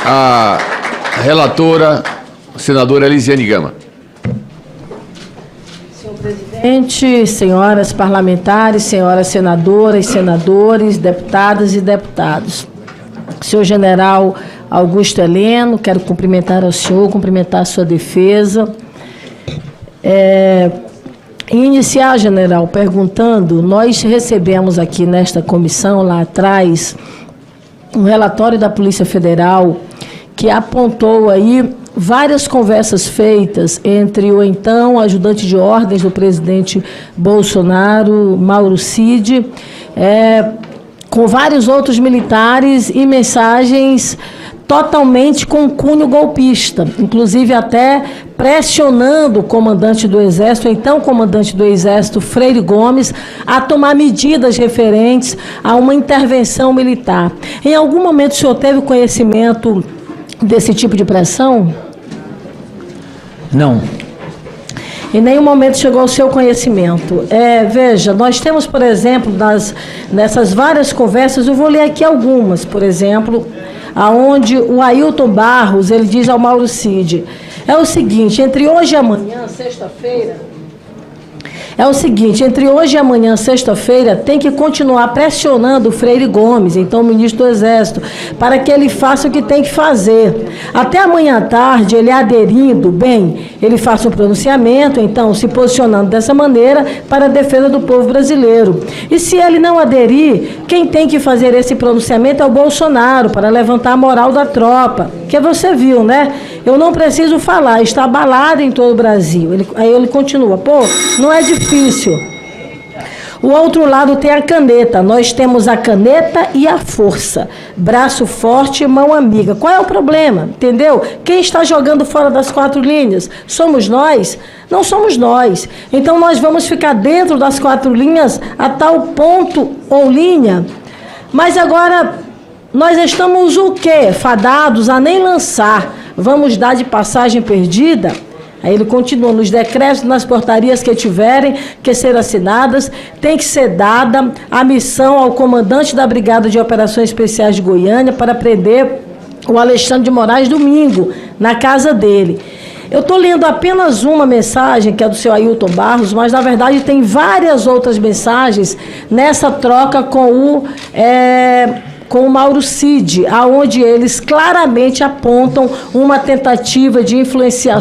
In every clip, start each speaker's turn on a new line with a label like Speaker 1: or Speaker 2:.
Speaker 1: a relatora, senadora Elisiane Gama.
Speaker 2: Senhor presidente, senhoras parlamentares, senhoras senadoras, senadores, deputadas e deputados. Senhor general Augusto Heleno, quero cumprimentar ao senhor, cumprimentar a sua defesa. Iniciar, general, perguntando, nós recebemos aqui nesta comissão, lá atrás, um relatório da Polícia Federal que apontou aí várias conversas feitas entre o então ajudante de ordens do presidente Bolsonaro, Mauro Cid, com vários outros militares e mensagens totalmente com cunho golpista, inclusive até pressionando o comandante do Exército, então comandante do Exército, Freire Gomes, a tomar medidas referentes a uma intervenção militar. Em algum momento o senhor teve conhecimento desse tipo de pressão?
Speaker 3: Não.
Speaker 2: Em nenhum momento chegou ao seu conhecimento. Veja, nós temos, por exemplo, nessas várias conversas, eu vou ler aqui algumas, por exemplo, aonde o Ailton Barros, ele diz ao Mauro Cid, é o seguinte, entre hoje e amanhã, sexta-feira, tem que continuar pressionando o Freire Gomes, então o ministro do Exército, para que ele faça o que tem que fazer. Até amanhã à tarde, ele aderindo, ele faça um pronunciamento, então, se posicionando dessa maneira para a defesa do povo brasileiro. E se ele não aderir, quem tem que fazer esse pronunciamento é o Bolsonaro, para levantar a moral da tropa. Que você viu, né? Eu não preciso falar, está abalado em todo o Brasil. Aí ele continua, não é difícil. O outro lado tem a caneta. Nós temos a caneta e a força. Braço forte e mão amiga. Qual é o problema? Entendeu? Quem está jogando fora das 4 linhas? Somos nós? Não somos nós. Então nós vamos ficar dentro das 4 linhas a tal ponto ou linha. Mas agora nós estamos o quê? Fadados a nem lançar. Vamos dar de passagem perdida? Aí ele continua, nos decretos, nas portarias que tiverem que ser assinadas, tem que ser dada a missão ao comandante da Brigada de Operações Especiais de Goiânia para prender o Alexandre de Moraes domingo, na casa dele. Eu estou lendo apenas uma mensagem, que é do seu Ailton Barros, mas, na verdade, tem várias outras mensagens nessa troca com o Mauro Cid, aonde eles claramente apontam uma tentativa de influenciar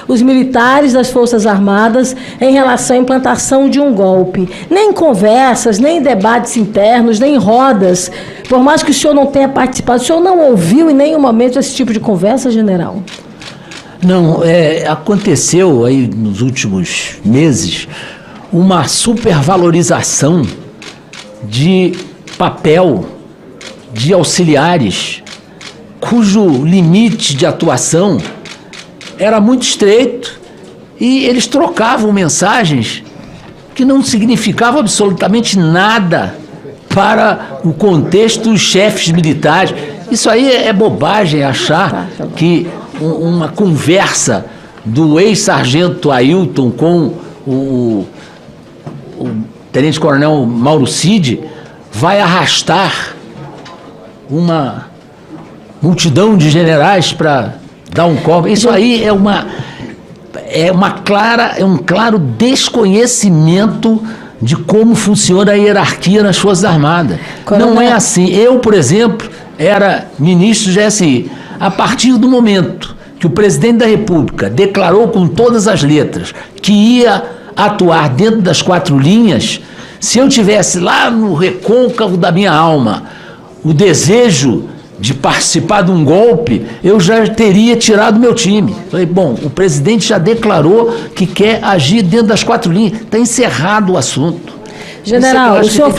Speaker 2: os militares das Forças Armadas em relação à implantação de um golpe. Nem conversas, nem debates internos, nem rodas. Por mais que o senhor não tenha participado, o senhor não ouviu em nenhum momento esse tipo de conversa, general?
Speaker 3: Não, aconteceu aí nos últimos meses uma supervalorização de papel de auxiliares cujo limite de atuação era muito estreito e eles trocavam mensagens que não significavam absolutamente nada para o contexto dos chefes militares. Isso aí é bobagem achar que uma conversa do ex-sargento Ailton com o tenente-coronel Mauro Cid vai arrastar uma multidão de generais para dar um golpe. Isso aí é um claro desconhecimento de como funciona a hierarquia nas Forças Armadas. Não é assim. Eu, por exemplo, era ministro do GSI. A partir do momento que o presidente da República declarou com todas as letras que ia atuar dentro das 4 linhas, se eu tivesse lá no recôncavo da minha alma o desejo de participar de um golpe, eu já teria tirado meu time. Falei, o presidente já declarou que quer agir dentro das 4 linhas. Está encerrado o assunto.
Speaker 2: General, o senhor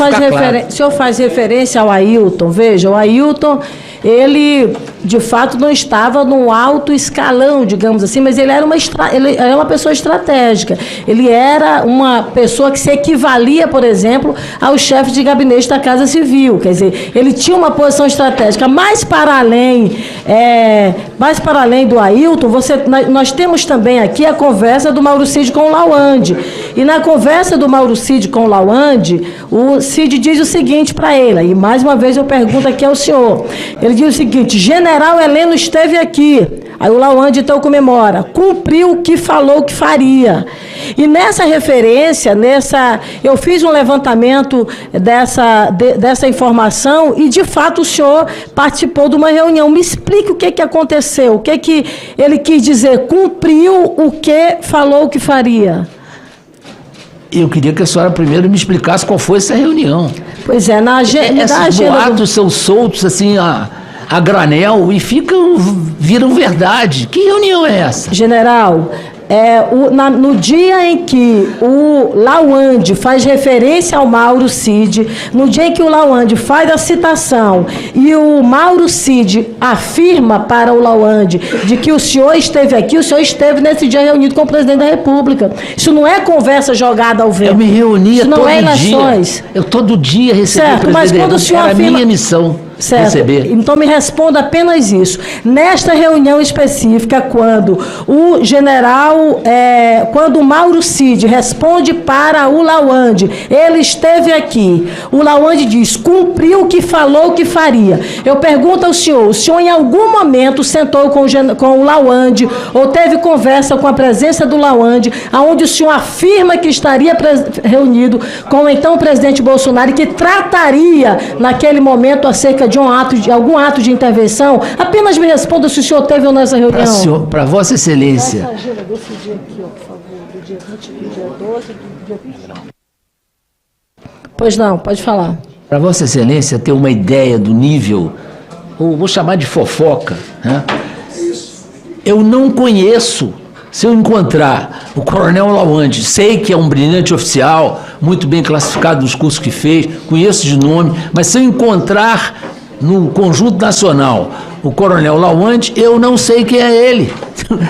Speaker 2: faz referência ao Ailton. Veja, o Ailton, ele de fato, não estava no alto escalão, digamos assim, mas ele era uma pessoa estratégica. Ele era uma pessoa que se equivalia, por exemplo, ao chefe de gabinete da Casa Civil. Quer dizer, ele tinha uma posição estratégica. Mais para além do Ailton, nós temos também aqui a conversa do Mauro Cid com o Lawande. E na conversa do Mauro Cid com o Lawande, o Cid diz o seguinte para ele, e mais uma vez eu pergunto aqui ao senhor. Ele diz o seguinte: General Heleno esteve aqui. Aí o Lawande então comemora, cumpriu o que falou que faria. E nessa referência, eu fiz um levantamento dessa informação e, de fato, o senhor participou de uma reunião. Me explique o que aconteceu, o que ele quis dizer, cumpriu o que falou que faria.
Speaker 3: Eu queria que a senhora primeiro me explicasse qual foi essa reunião.
Speaker 2: Pois é, na agenda...
Speaker 3: Esses boatos são soltos assim a granel e viram verdade. Que reunião é essa?
Speaker 2: General, no dia em que o Lawande faz referência ao Mauro Cid, no dia em que o Lawande faz a citação e o Mauro Cid afirma para o Lawande de que o senhor esteve aqui, o senhor esteve nesse dia reunido com o presidente da República. Isso não é conversa jogada ao vento.
Speaker 3: Eu me reunia
Speaker 2: isso não
Speaker 3: todo
Speaker 2: é eleições.
Speaker 3: dia. Eu todo dia recebia
Speaker 2: certo,
Speaker 3: o presidente
Speaker 2: mas quando o senhor
Speaker 3: era
Speaker 2: afirma...
Speaker 3: minha missão.
Speaker 2: Certo.
Speaker 3: Receber.
Speaker 2: Então me responda apenas isso. Nesta reunião específica, quando o general, quando o Mauro Cid responde para o Lawande, ele esteve aqui. O Lawande diz, cumpriu o que falou que faria. Eu pergunto ao senhor, o senhor em algum momento sentou com o Lawande ou teve conversa com a presença do Lawande, aonde o senhor afirma que estaria reunido com o então presidente Bolsonaro e que trataria naquele momento acerca de algum ato de intervenção? Apenas me responda se o senhor teve ou não essa reunião.
Speaker 3: Para Vossa Excelência.
Speaker 2: Essa agenda desse dia aqui, ó, por favor, do dia 20, do dia 12 do dia 29. Pois não, pode falar.
Speaker 3: Para Vossa Excelência ter uma ideia do nível, ou vou chamar de fofoca, né? Eu não conheço. Se eu encontrar o Coronel Lawande, sei que é um brilhante oficial, muito bem classificado nos cursos que fez, conheço de nome, mas se eu encontrar no conjunto nacional o Coronel Lawande, eu não sei quem é ele.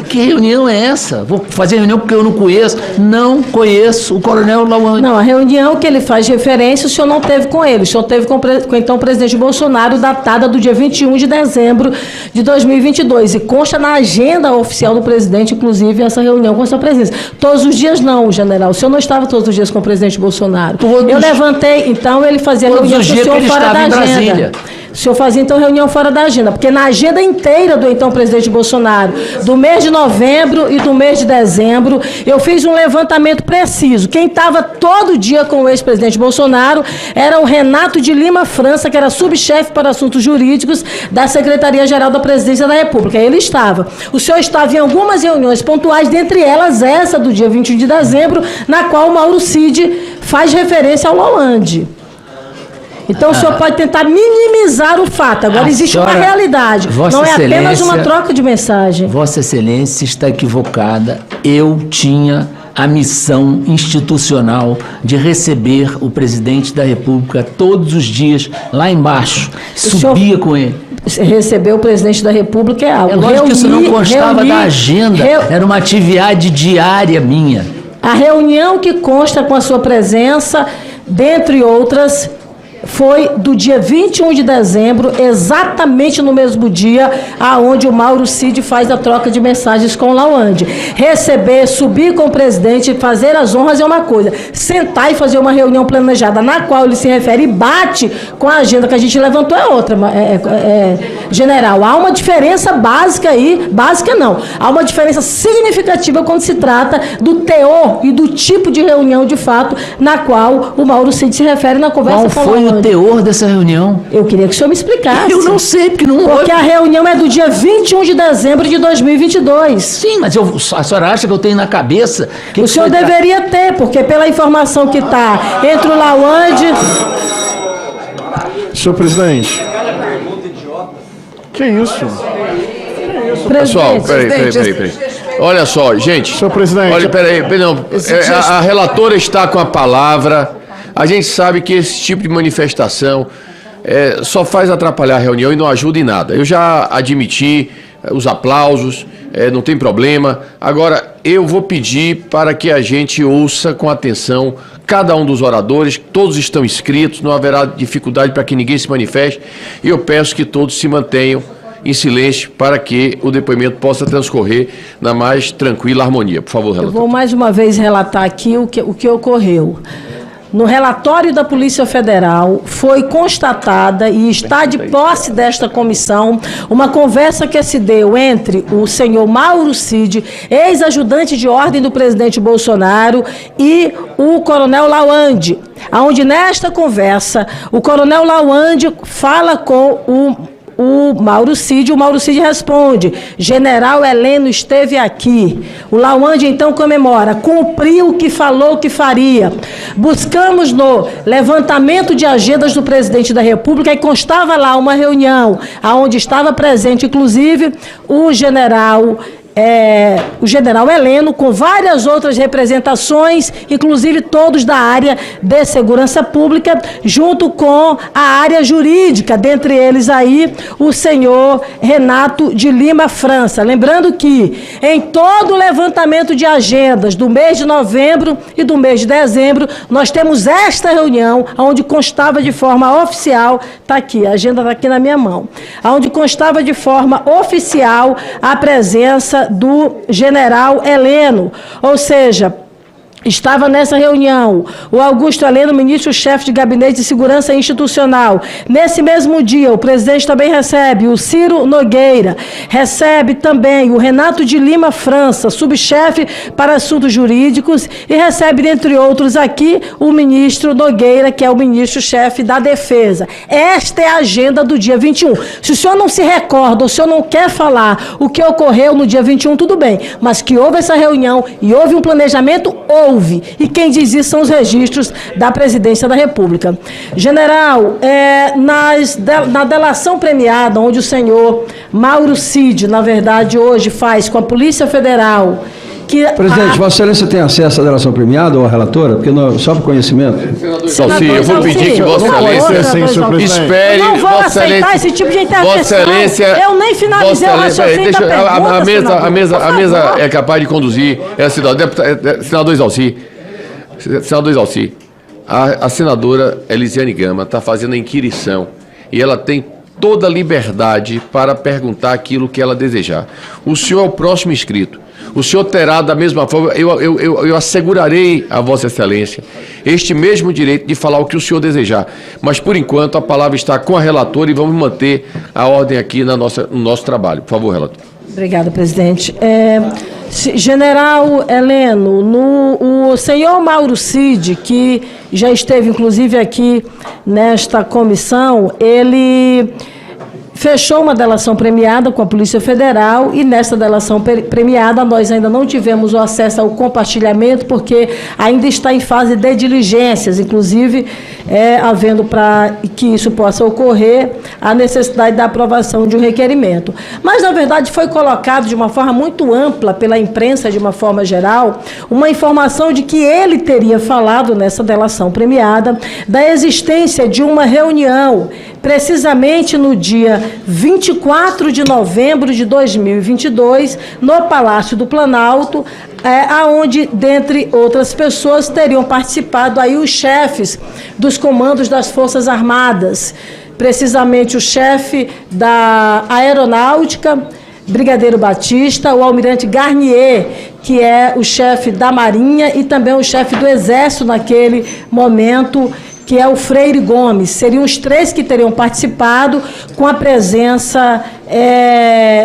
Speaker 3: Que reunião é essa? Vou fazer reunião porque eu não conheço. Não conheço o Coronel Lawande.
Speaker 2: Não, a reunião que ele faz referência, o senhor não teve com ele. O senhor teve com então o presidente Bolsonaro, datada do dia 21 de dezembro de 2022. E consta na agenda oficial do presidente, inclusive, essa reunião com a sua presença. Todos os dias não, general. O senhor não estava todos os dias com o presidente Bolsonaro. Eu levantei, então ele fazia reunião com o senhor fora da agenda. O senhor fazia, então, reunião fora da agenda, porque na agenda inteira do então presidente Bolsonaro, do mês de novembro e do mês de dezembro, eu fiz um levantamento preciso. Quem estava todo dia com o ex-presidente Bolsonaro era o Renato de Lima França, que era subchefe para assuntos jurídicos da Secretaria-Geral da Presidência da República. Ele estava. O senhor estava em algumas reuniões pontuais, dentre elas essa do dia 21 de dezembro, na qual o Mauro Cid faz referência ao Lawande. Então, o senhor pode tentar minimizar o fato. Agora, existe uma realidade. Não é apenas uma troca de mensagem.
Speaker 3: Vossa Excelência está equivocada. Eu tinha a missão institucional de receber o presidente da República todos os dias, lá embaixo. Subia com ele.
Speaker 2: Receber o presidente da República é algo.
Speaker 3: É lógico que isso não constava da agenda. Era uma atividade diária minha.
Speaker 2: A reunião que consta com a sua presença, dentre outras, foi do dia 21 de dezembro, exatamente no mesmo dia aonde o Mauro Cid faz a troca de mensagens com o Lawande. Receber, subir com o presidente, fazer as honras é uma coisa. Sentar e fazer uma reunião planejada na qual ele se refere e bate com a agenda que a gente levantou é outra. General, há uma diferença básica aí, básica não, há uma diferença significativa quando se trata do teor e do tipo de reunião de fato na qual o Mauro Cid se refere na conversa com o Lawande.
Speaker 3: O teor dessa reunião?
Speaker 2: Eu queria que o senhor me explicasse.
Speaker 3: Eu não sei, porque não...
Speaker 2: Porque a reunião é do dia 21 de dezembro de 2022.
Speaker 3: Sim, mas a senhora acha que eu tenho na cabeça... Que
Speaker 2: o senhor deveria ter, porque pela informação que está entre o Lawande...
Speaker 4: Senhor presidente. Que isso?
Speaker 1: Pessoal, peraí. Olha só, gente.
Speaker 4: Senhor presidente.
Speaker 1: Olha, peraí, não. A relatora está com a palavra. A gente sabe que esse tipo de manifestação só faz atrapalhar a reunião e não ajuda em nada. Eu já admiti os aplausos, não tem problema. Agora, eu vou pedir para que a gente ouça com atenção cada um dos oradores, todos estão inscritos, não haverá dificuldade para que ninguém se manifeste, e eu peço que todos se mantenham em silêncio para que o depoimento possa transcorrer na mais tranquila harmonia. Por favor, relator.
Speaker 2: Eu vou mais uma vez relatar aqui o que ocorreu. No relatório da Polícia Federal, foi constatada e está de posse desta comissão uma conversa que se deu entre o senhor Mauro Cid, ex-ajudante de ordem do presidente Bolsonaro, e o coronel Lawande, onde nesta conversa o coronel Lawande fala com o Mauro Cid responde: General Heleno esteve aqui. O Lawande então comemora: cumpriu o que falou que faria. Buscamos no levantamento de agendas do presidente da República e constava lá uma reunião onde estava presente, inclusive, o general Heleno, com várias outras representações, inclusive todos da área de segurança pública, junto com a área jurídica, dentre eles aí o senhor Renato de Lima França. Lembrando que em todo o levantamento de agendas do mês de novembro e do mês de dezembro, nós temos esta reunião, onde constava de forma oficial, está aqui, a agenda está aqui na minha mão, onde constava de forma oficial a presença do general Heleno, ou seja, estava nessa reunião o Augusto Heleno, ministro-chefe de Gabinete de Segurança Institucional. Nesse mesmo dia, o presidente também recebe o Ciro Nogueira, recebe também o Renato de Lima França, subchefe para assuntos jurídicos, e recebe, dentre outros aqui, o ministro Nogueira, que é o ministro-chefe da Defesa. Esta é a agenda do dia 21. Se o senhor não se recorda, ou se o senhor não quer falar o que ocorreu no dia 21, tudo bem, mas que houve essa reunião e houve um planejamento, houve. E quem diz isso são os registros da Presidência da República. General, na delação premiada, onde o senhor Mauro Cid, na verdade, hoje faz com a Polícia Federal...
Speaker 5: Presidente, Vossa Excelência tem acesso à delação premiada ou à relatora? Porque só para conhecimento.
Speaker 1: Sim, eu vou pedir que Vossa Excelência espere.
Speaker 2: Eu não vou aceitar esse tipo de intervenção. Eu nem finalizei o raciocínio da pergunta.
Speaker 1: A mesa é capaz de conduzir. Senador Exalci, a senadora Elisiane Gama está fazendo a inquirição e ela tem toda a liberdade para perguntar aquilo que ela desejar. O senhor é o próximo inscrito. O senhor terá, da mesma forma, eu assegurarei a Vossa Excelência este mesmo direito de falar o que o senhor desejar. Mas, por enquanto, a palavra está com a relatora e vamos manter a ordem aqui no nosso trabalho. Por favor, relator.
Speaker 2: Obrigada, presidente. General Heleno, o senhor Mauro Cid, que já esteve, inclusive, aqui nesta comissão, ele fechou uma delação premiada com a Polícia Federal e nessa delação premiada nós ainda não tivemos o acesso ao compartilhamento porque ainda está em fase de diligências, inclusive havendo para que isso possa ocorrer a necessidade da aprovação de um requerimento. Mas, na verdade, foi colocado de uma forma muito ampla pela imprensa, de uma forma geral, uma informação de que ele teria falado nessa delação premiada da existência de uma reunião, precisamente no dia 24 de novembro de 2022, no Palácio do Planalto, aonde, dentre outras pessoas, teriam participado aí os chefes dos comandos das Forças Armadas, precisamente o chefe da Aeronáutica, Brigadeiro Batista, o almirante Garnier, que é o chefe da Marinha, e também o chefe do Exército naquele momento, que é o Freire Gomes. Seriam os três que teriam participado, com a presença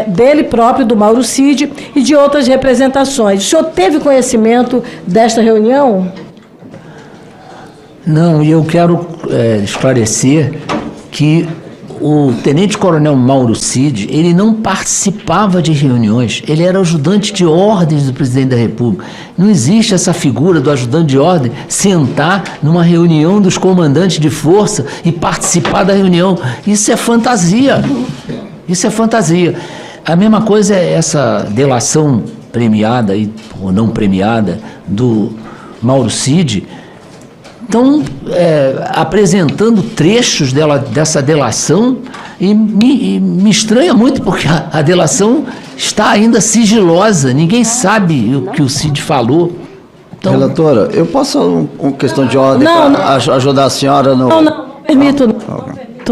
Speaker 2: dele próprio, do Mauro Cid, e de outras representações. O senhor teve conhecimento desta reunião?
Speaker 3: Não, e eu quero esclarecer que o tenente-coronel Mauro Cid, ele não participava de reuniões, ele era ajudante de ordens do presidente da República. Não existe essa figura do ajudante de ordem sentar numa reunião dos comandantes de força e participar da reunião. Isso é fantasia. Isso é fantasia. A mesma coisa é essa delação premiada ou não premiada do Mauro Cid. estão apresentando trechos dessa delação e me estranha muito, porque a delação está ainda sigilosa, ninguém sabe o que o Cid falou. Então,
Speaker 6: relatora, eu posso, com questão de ordem, para ajudar a senhora no...
Speaker 2: Não permito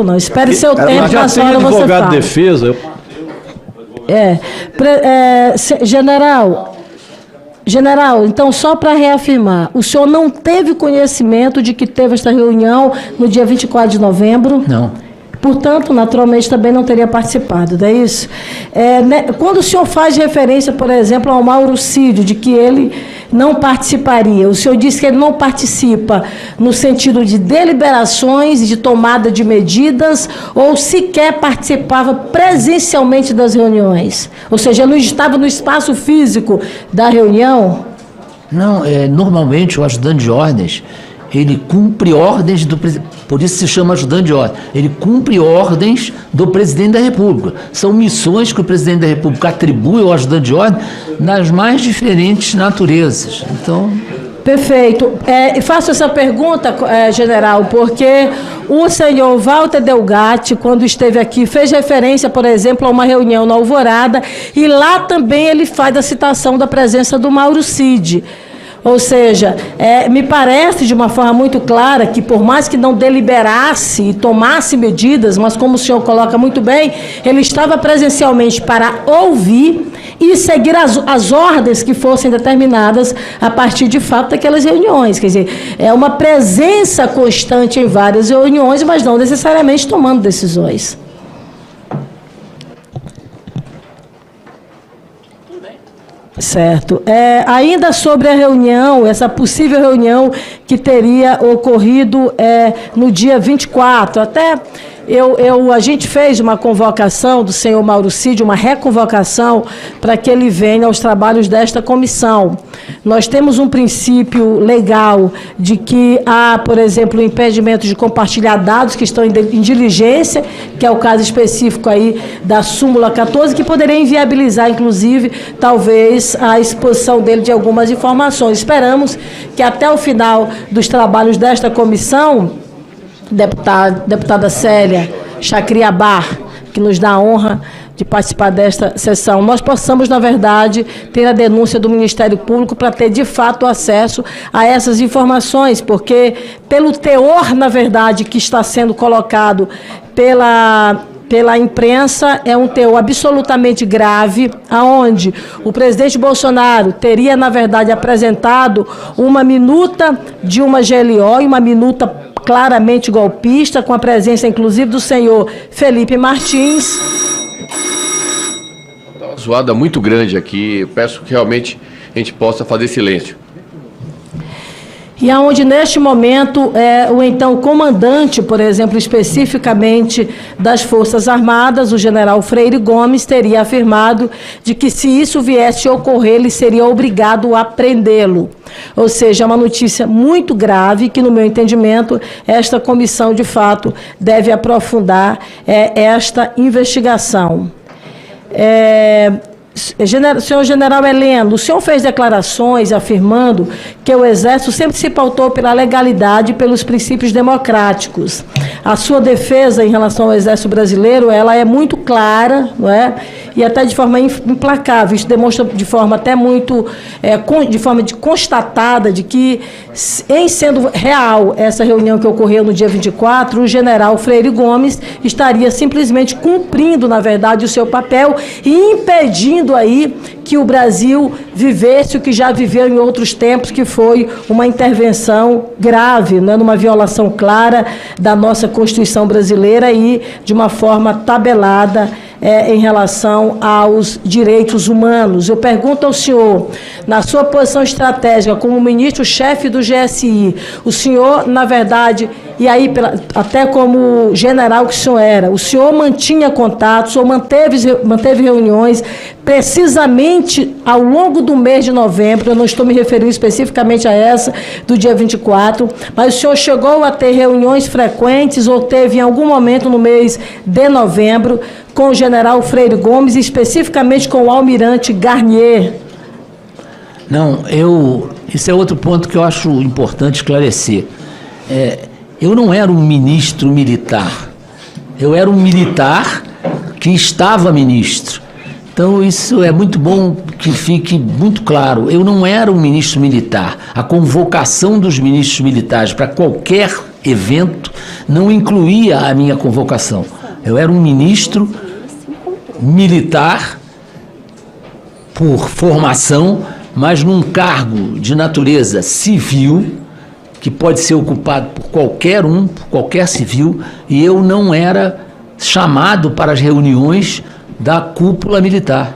Speaker 2: não. Espere seu tempo,
Speaker 4: mas já
Speaker 2: na
Speaker 4: tem
Speaker 2: senhora você
Speaker 4: advogado
Speaker 2: fala.
Speaker 4: de defesa.
Speaker 2: General, então, só para reafirmar, o senhor não teve conhecimento de que teve esta reunião no dia 24 de novembro?
Speaker 3: não.
Speaker 2: Portanto, naturalmente, também não teria participado, não é isso? Quando o senhor faz referência, por exemplo, ao Mauro Cid, de que ele não participaria, o senhor disse que ele não participa no sentido de deliberações e de tomada de medidas, ou sequer participava presencialmente das reuniões? Ou seja, ele não estava no espaço físico da reunião?
Speaker 3: Não, normalmente o ajudante de ordens, ele cumpre ordens do presidente, por isso se chama ajudante de ordem, ele cumpre ordens do presidente da República. São missões que o presidente da República atribui ao ajudante de ordem nas mais diferentes naturezas. Então...
Speaker 2: Perfeito. Faço essa pergunta, general, porque o senhor Walter Delgatti, quando esteve aqui, fez referência, por exemplo, a uma reunião na Alvorada, e lá também ele faz a citação da presença do Mauro Cid. Ou seja, me parece de uma forma muito clara que, por mais que não deliberasse e tomasse medidas, mas como o senhor coloca muito bem, ele estava presencialmente para ouvir e seguir as ordens que fossem determinadas a partir de fato daquelas reuniões. Quer dizer, é uma presença constante em várias reuniões, mas não necessariamente tomando decisões. Certo. Ainda sobre a reunião, essa possível reunião que teria ocorrido no dia 24, até a gente fez uma convocação do senhor Mauro Cid, uma reconvocação para que ele venha aos trabalhos desta comissão. Nós temos um princípio legal de que há, por exemplo, o impedimento de compartilhar dados que estão em diligência, que é o caso específico aí da súmula 14, que poderia inviabilizar, inclusive, talvez, a exposição dele de algumas informações. Esperamos que até o final dos trabalhos desta comissão, deputada Célia Chacriabá, que nos dá a honra de participar desta sessão, nós possamos, na verdade, ter a denúncia do Ministério Público para ter, de fato, acesso a essas informações, porque, pelo teor, na verdade, que está sendo colocado pela imprensa, é um teor absolutamente grave, aonde o presidente Bolsonaro teria, na verdade, apresentado uma minuta de uma GLO e uma minuta claramente golpista, com a presença, inclusive, do senhor Felipe Martins.
Speaker 1: Está uma zoada muito grande aqui, eu peço que realmente a gente possa fazer silêncio.
Speaker 2: E aonde, neste momento, o então comandante, por exemplo, especificamente das Forças Armadas, o general Freire Gomes, teria afirmado de que, se isso viesse a ocorrer, ele seria obrigado a prendê-lo. Ou seja, é uma notícia muito grave que, no meu entendimento, esta comissão, de fato, deve aprofundar esta investigação. Senhor general Heleno, o senhor fez declarações afirmando que o Exército sempre se pautou pela legalidade e pelos princípios democráticos. A sua defesa em relação ao Exército Brasileiro, ela é muito clara, não é? E até de forma implacável. Isso demonstra de forma até muito, de forma constatada, de que, em sendo real essa reunião que ocorreu no dia 24, o general Freire Gomes estaria simplesmente cumprindo, na verdade, o seu papel e impedindo aí que o Brasil vivesse o que já viveu em outros tempos, que foi uma intervenção grave, né, numa violação clara da nossa Constituição brasileira e de uma forma tabelada em relação aos direitos humanos. Eu pergunto ao senhor, na sua posição estratégica como ministro-chefe do GSI, o senhor, na verdade, e aí até como general que o senhor era, o senhor mantinha contato, o senhor manteve reuniões, precisamente ao longo do mês de novembro, eu não estou me referindo especificamente a essa do dia 24, mas o senhor chegou a ter reuniões frequentes ou teve em algum momento no mês de novembro com o general Freire Gomes, especificamente com o almirante Garnier?
Speaker 3: Não, isso é outro ponto que eu acho importante esclarecer. eu não era um ministro militar. Eu era um militar que estava ministro. Então, isso é muito bom que fique muito claro. Eu não era um ministro militar. A convocação dos ministros militares para qualquer evento não incluía a minha convocação. Eu era um ministro militar por formação, mas num cargo de natureza civil, que pode ser ocupado por qualquer civil, e eu não era chamado para as reuniões da cúpula militar.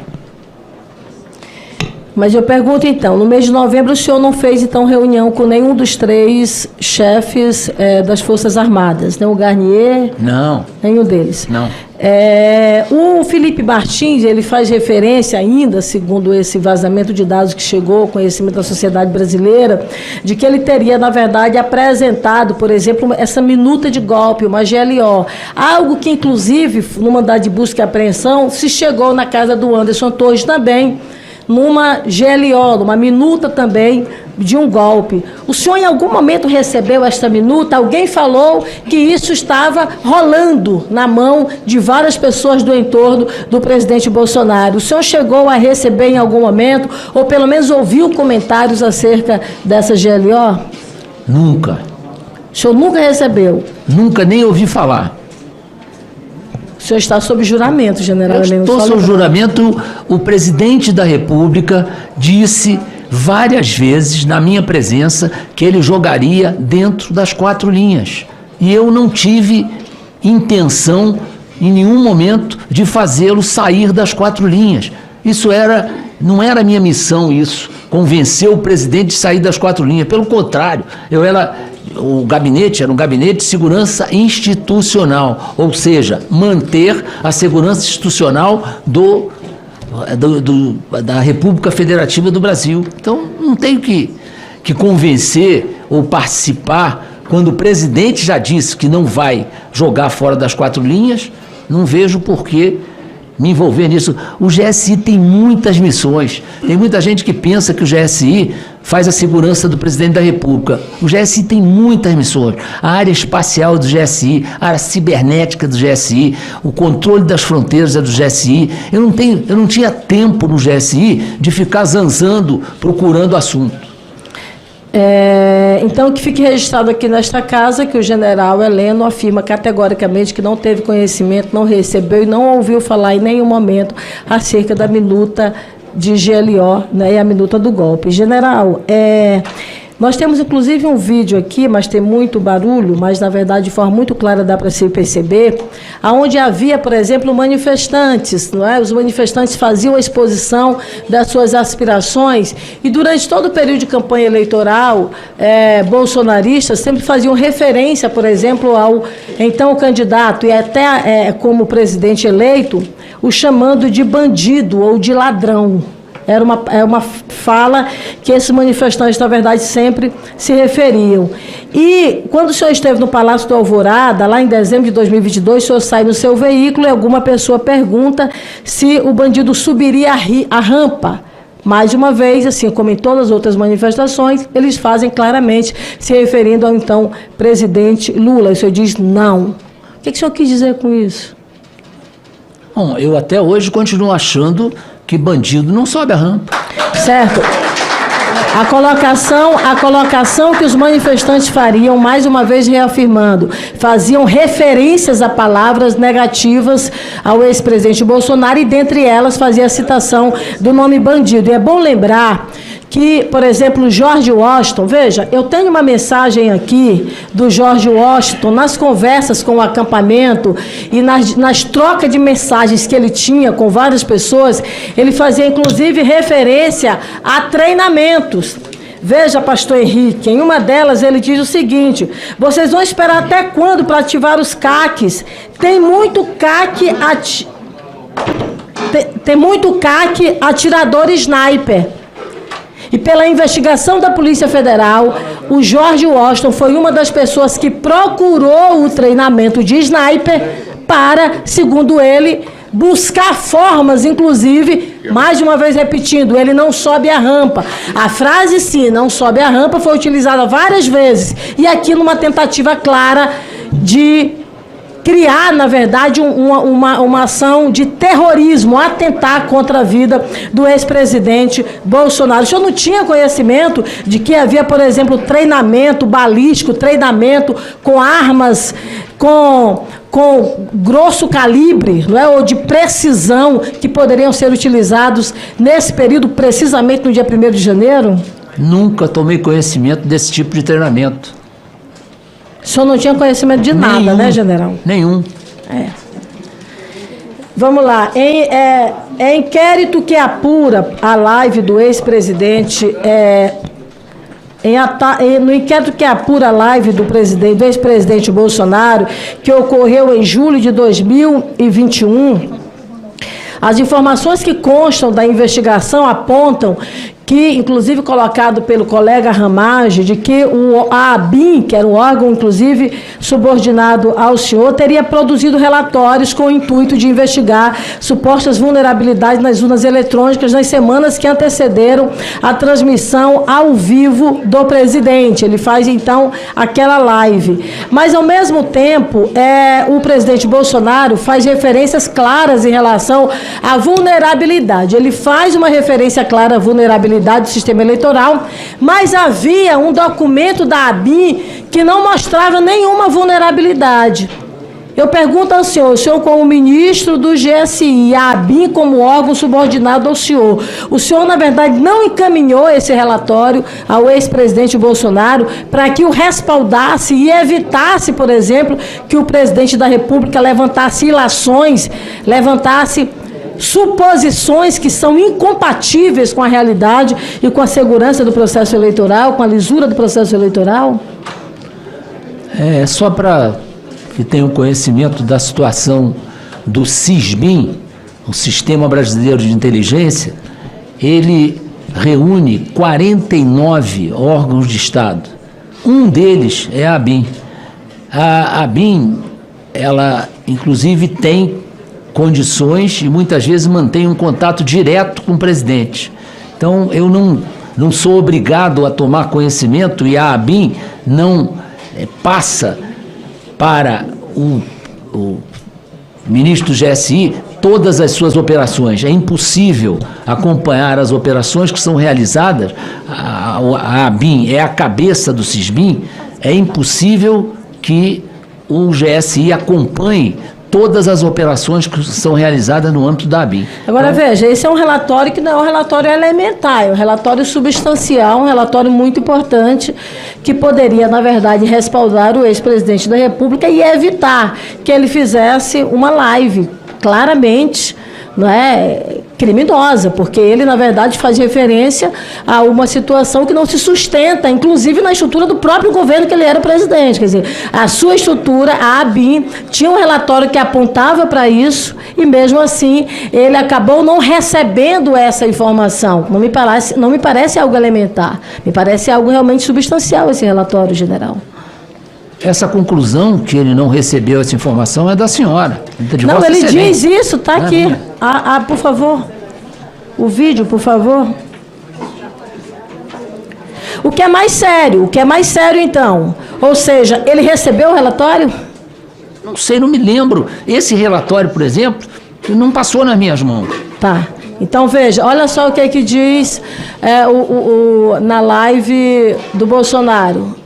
Speaker 2: Mas eu pergunto então, no mês de novembro o senhor não fez então reunião com nenhum dos 3 chefes das Forças Armadas, nem o Garnier?
Speaker 3: Não.
Speaker 2: Nenhum deles?
Speaker 3: Não.
Speaker 2: O Felipe Martins, ele faz referência ainda, segundo esse vazamento de dados que chegou ao conhecimento da sociedade brasileira, de que ele teria, na verdade, apresentado, por exemplo, essa minuta de golpe, uma GLO, algo que, inclusive, no mandado de busca e apreensão, se chegou na casa do Anderson Torres também, numa GLO, numa minuta também de um golpe. O senhor em algum momento recebeu esta minuta? Alguém falou que isso estava rolando na mão de várias pessoas do entorno do presidente Bolsonaro. O senhor chegou a receber em algum momento, ou pelo menos ouviu comentários acerca dessa GLO?
Speaker 3: Nunca.
Speaker 2: O senhor nunca recebeu?
Speaker 3: Nunca, nem ouvi falar.
Speaker 2: O senhor está sob juramento, general Heleno.
Speaker 3: Estou sob juramento. O presidente da República disse várias vezes, na minha presença, que ele jogaria dentro das 4 linhas. E eu não tive intenção, em nenhum momento, de fazê-lo sair das 4 linhas. Não era minha missão isso, convencer o presidente de sair das 4 linhas. Pelo contrário, o gabinete era um gabinete de segurança institucional, ou seja, manter a segurança institucional da República Federativa do Brasil. Então, não tenho que convencer ou participar, quando o presidente já disse que não vai jogar fora das 4 linhas, não vejo por que me envolver nisso. O GSI tem muitas missões. Tem muita gente que pensa que o GSI faz a segurança do presidente da República. O GSI tem muitas missões. A área espacial do GSI, a área cibernética do GSI, o controle das fronteiras é do GSI. Eu não tinha tempo no GSI de ficar zanzando, procurando assunto.
Speaker 2: Então, que fique registrado aqui nesta casa que o general Heleno afirma categoricamente que não teve conhecimento, não recebeu e não ouviu falar em nenhum momento acerca da minuta de GLO, né, e a minuta do golpe. General, nós temos inclusive um vídeo aqui, mas tem muito barulho, mas na verdade de forma muito clara dá para se perceber, aonde havia, por exemplo, manifestantes, não é? Os manifestantes faziam a exposição das suas aspirações e durante todo o período de campanha eleitoral, bolsonaristas sempre faziam referência, por exemplo, ao então candidato e até como presidente eleito, o chamando de bandido ou de ladrão. Era uma fala que esses manifestantes, na verdade, sempre se referiam. E quando o senhor esteve no Palácio do Alvorada, lá em dezembro de 2022, o senhor sai no seu veículo e alguma pessoa pergunta se o bandido subiria a rampa. Mais uma vez, assim como em todas as outras manifestações, eles fazem claramente se referindo ao então presidente Lula. E o senhor diz não. O que o senhor quis dizer com isso?
Speaker 3: Bom, eu até hoje continuo achando que bandido não sobe a rampa.
Speaker 2: Certo. A colocação que os manifestantes fariam, mais uma vez reafirmando, faziam referências a palavras negativas ao ex-presidente Bolsonaro e, dentre elas, fazia a citação do nome bandido. E é bom lembrar que, por exemplo, George Washington, veja, eu tenho uma mensagem aqui do George Washington nas conversas com o acampamento e nas trocas de mensagens que ele tinha com várias pessoas, ele fazia inclusive referência a treinamentos. Veja, pastor Henrique, em uma delas ele diz o seguinte: vocês vão esperar até quando para ativar os CACs? Tem muito CAC atirador sniper. E pela investigação da Polícia Federal, o George Washington foi uma das pessoas que procurou o treinamento de sniper para, segundo ele, buscar formas, inclusive, mais de uma vez repetindo, ele não sobe a rampa. A frase, sim, não sobe a rampa, foi utilizada várias vezes. E aqui numa tentativa clara de criar, na verdade, uma ação de terrorismo, atentar contra a vida do ex-presidente Bolsonaro. O senhor não tinha conhecimento de que havia, por exemplo, treinamento balístico, treinamento com armas, com grosso calibre, não é? Ou de precisão, que poderiam ser utilizados nesse período, precisamente no dia 1º de janeiro?
Speaker 3: Nunca tomei conhecimento desse tipo de treinamento.
Speaker 2: O senhor não tinha conhecimento de nada,
Speaker 3: Nenhum,
Speaker 2: né, general?
Speaker 3: Nenhum.
Speaker 2: Vamos lá. Inquérito que apura a live do ex-presidente... no inquérito que apura a live do ex-presidente Bolsonaro, que ocorreu em julho de 2021, as informações que constam da investigação apontam que, inclusive colocado pelo colega Ramage, de que a ABIN, que era um órgão, inclusive, subordinado ao senhor, teria produzido relatórios com o intuito de investigar supostas vulnerabilidades nas urnas eletrônicas nas semanas que antecederam a transmissão ao vivo do presidente. Ele faz, então, aquela live. Mas, ao mesmo tempo, o presidente Bolsonaro faz referências claras em relação à vulnerabilidade. Ele faz uma referência clara à vulnerabilidade do sistema eleitoral, mas havia um documento da ABIN que não mostrava nenhuma vulnerabilidade. Eu pergunto ao senhor, o senhor como ministro do GSI, a ABIN como órgão subordinado ao senhor, o senhor, na verdade, não encaminhou esse relatório ao ex-presidente Bolsonaro para que o respaldasse e evitasse, por exemplo, que o presidente da República levantasse ilações, levantasse suposições que são incompatíveis com a realidade e com a segurança do processo eleitoral, com a lisura do processo eleitoral?
Speaker 3: Só para que tenham conhecimento da situação do SISBIN, o Sistema Brasileiro de Inteligência, ele reúne 49 órgãos de Estado. Um deles é a ABIN. A ABIN, ela, inclusive, tem condições e muitas vezes mantém um contato direto com o presidente. Então, eu não sou obrigado a tomar conhecimento e a ABIN não passa para o ministro do GSI todas as suas operações. É impossível acompanhar as operações que são realizadas. A ABIN é a cabeça do SISBIN, é impossível que o GSI acompanhe todas as operações que são realizadas no âmbito da ABIN.
Speaker 2: Agora, veja, esse é um relatório que não é um relatório elementar, é um relatório substancial, um relatório muito importante, que poderia, na verdade, respaldar o ex-presidente da República e evitar que ele fizesse uma live, claramente, não é, criminosa, porque ele, na verdade, faz referência a uma situação que não se sustenta, inclusive na estrutura do próprio governo que ele era presidente. Quer dizer, a sua estrutura, a ABIN, tinha um relatório que apontava para isso e, mesmo assim, ele acabou não recebendo essa informação. Não me parece algo elementar, me parece algo realmente substancial esse relatório, general.
Speaker 3: Essa conclusão que ele não recebeu essa informação é da senhora.
Speaker 2: Não, ele diz isso, está aqui. Por favor. O vídeo, por favor. O que é mais sério? Então? Ou seja, ele recebeu o relatório?
Speaker 3: Não sei, não me lembro. Esse relatório, por exemplo, não passou nas minhas mãos.
Speaker 2: Tá. Então, veja, olha só o que é que diz na live do Bolsonaro.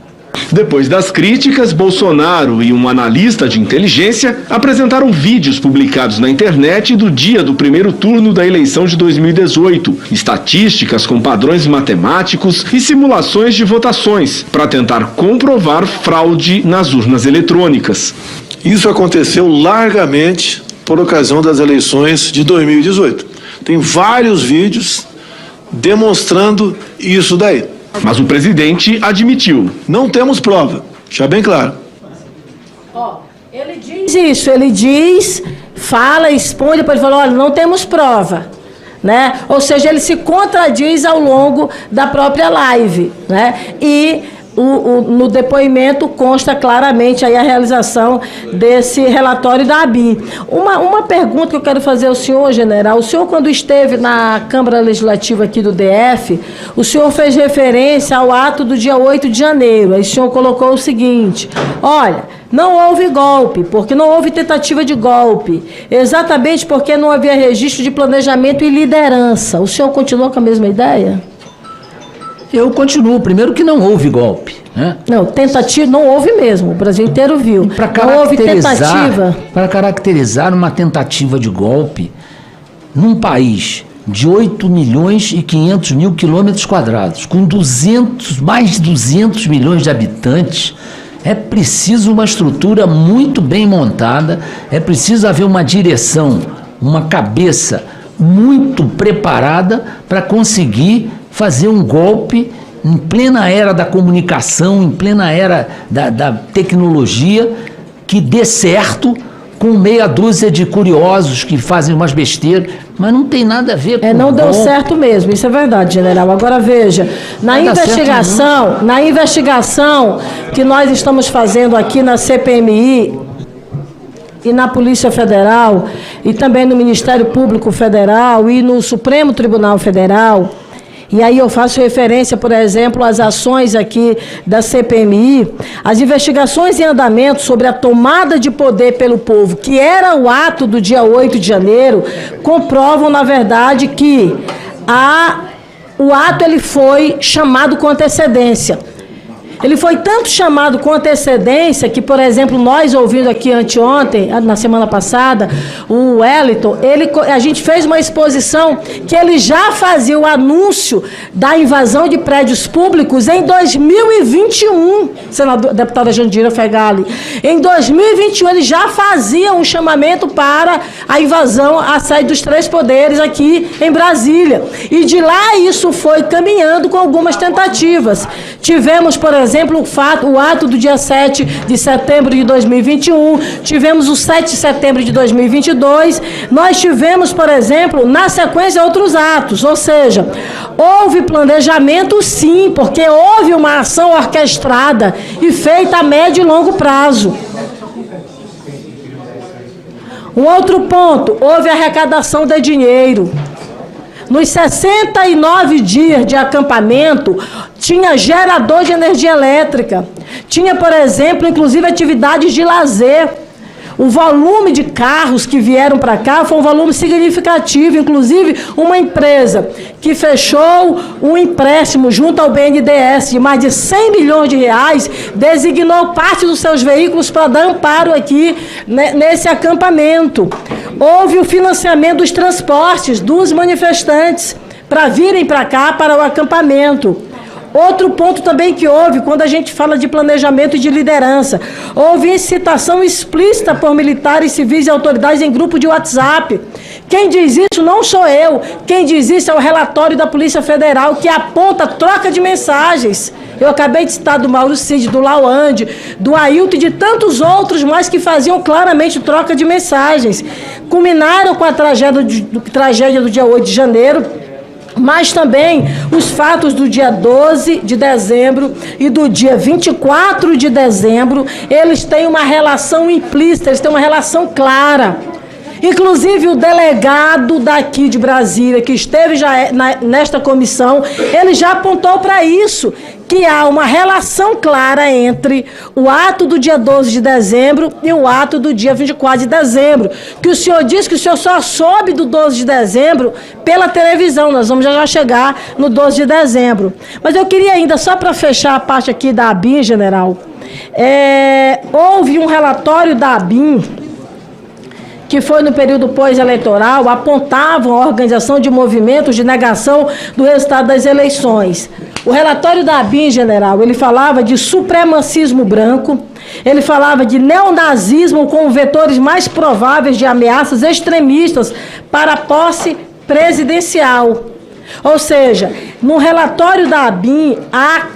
Speaker 7: Depois das críticas, Bolsonaro e um analista de inteligência apresentaram vídeos publicados na internet do dia do primeiro turno da eleição de 2018, estatísticas com padrões matemáticos e simulações de votações, para tentar comprovar fraude nas urnas eletrônicas.
Speaker 8: Isso aconteceu largamente por ocasião das eleições de 2018. Tem vários vídeos demonstrando isso daí.
Speaker 7: Mas o presidente admitiu.
Speaker 8: Não temos prova, já bem claro.
Speaker 2: Ele diz isso, ele diz, fala, expõe, depois fala, olha, não temos prova. Né? Ou seja, ele se contradiz ao longo da própria live. Né? E no depoimento consta claramente aí a realização desse relatório da ABIN. Uma pergunta que eu quero fazer ao senhor, general. O senhor, quando esteve na Câmara Legislativa aqui do DF, o senhor fez referência ao ato do dia 8 de janeiro. Aí o senhor colocou o seguinte: olha, não houve golpe, porque não houve tentativa de golpe, exatamente porque não havia registro de planejamento e liderança. O senhor continua com a mesma ideia?
Speaker 3: Eu continuo. Primeiro que não houve golpe, né?
Speaker 2: Não, tentativa não houve mesmo. O Brasil inteiro viu. Não houve tentativa.
Speaker 3: Para caracterizar uma tentativa de golpe num país de 8 milhões e 500 mil quilômetros quadrados, com mais de 200 milhões de habitantes, é preciso uma estrutura muito bem montada, é preciso haver uma direção, uma cabeça muito preparada para conseguir fazer um golpe em plena era da comunicação, em plena era da tecnologia, que dê certo com meia dúzia de curiosos que fazem umas besteiras, mas não tem nada a ver com
Speaker 2: não deu
Speaker 3: golpe.
Speaker 2: Certo mesmo, isso é verdade, general. Agora veja, na investigação que nós estamos fazendo aqui na CPMI e na Polícia Federal, e também no Ministério Público Federal e no Supremo Tribunal Federal, e aí eu faço referência, por exemplo, às ações aqui da CPMI, as investigações em andamento sobre a tomada de poder pelo povo, que era o ato do dia 8 de janeiro, comprovam, na verdade, que o ato ele foi chamado com antecedência. Ele foi tanto chamado com antecedência que, por exemplo, nós ouvindo aqui anteontem, na semana passada, o Wellington, a gente fez uma exposição que ele já fazia o anúncio da invasão de prédios públicos em 2021, deputada Jandira Fegali. Em 2021 ele já fazia um chamamento para a invasão à sede dos 3 poderes aqui em Brasília. E de lá isso foi caminhando com algumas tentativas. Tivemos, por exemplo, o ato do dia 7 de setembro de 2021, tivemos o 7 de setembro de 2022, nós tivemos, por exemplo, na sequência outros atos, ou seja, houve planejamento sim, porque houve uma ação orquestrada e feita a médio e longo prazo. Um outro ponto, houve arrecadação de dinheiro. Nos 69 dias de acampamento, tinha gerador de energia elétrica. Tinha, por exemplo, inclusive atividades de lazer. O volume de carros que vieram para cá foi um volume significativo. Inclusive, uma empresa que fechou um empréstimo junto ao BNDES de mais de 100 milhões de reais, designou parte dos seus veículos para dar amparo aqui nesse acampamento. Houve o financiamento dos transportes dos manifestantes para virem para cá, para o acampamento. Outro ponto também que houve, quando a gente fala de planejamento e de liderança, houve incitação explícita por militares, civis e autoridades em grupo de WhatsApp. Quem diz isso não sou eu, quem diz isso é o relatório da Polícia Federal, que aponta troca de mensagens. Eu acabei de citar do Mauro Cid, do Lawande, do Ailton e de tantos outros, mas que faziam claramente troca de mensagens. Culminaram com a tragédia do dia 8 de janeiro, mas também os fatos do dia 12 de dezembro e do dia 24 de dezembro, eles têm uma relação implícita, eles têm uma relação clara. Inclusive o delegado daqui de Brasília, que esteve já nesta comissão, ele já apontou para isso, que há uma relação clara entre o ato do dia 12 de dezembro e o ato do dia 24 de dezembro. Que o senhor disse que o senhor só soube do 12 de dezembro pela televisão. Nós vamos já chegar no 12 de dezembro. Mas eu queria ainda, só para fechar a parte aqui da ABIN, general, houve um relatório da ABIN, que foi no período pós-eleitoral, apontavam a organização de movimentos de negação do resultado das eleições. O relatório da ABIN, general, ele falava de supremacismo branco, ele falava de neonazismo como vetores mais prováveis de ameaças extremistas para a posse presidencial. Ou seja, no relatório da ABIN, há,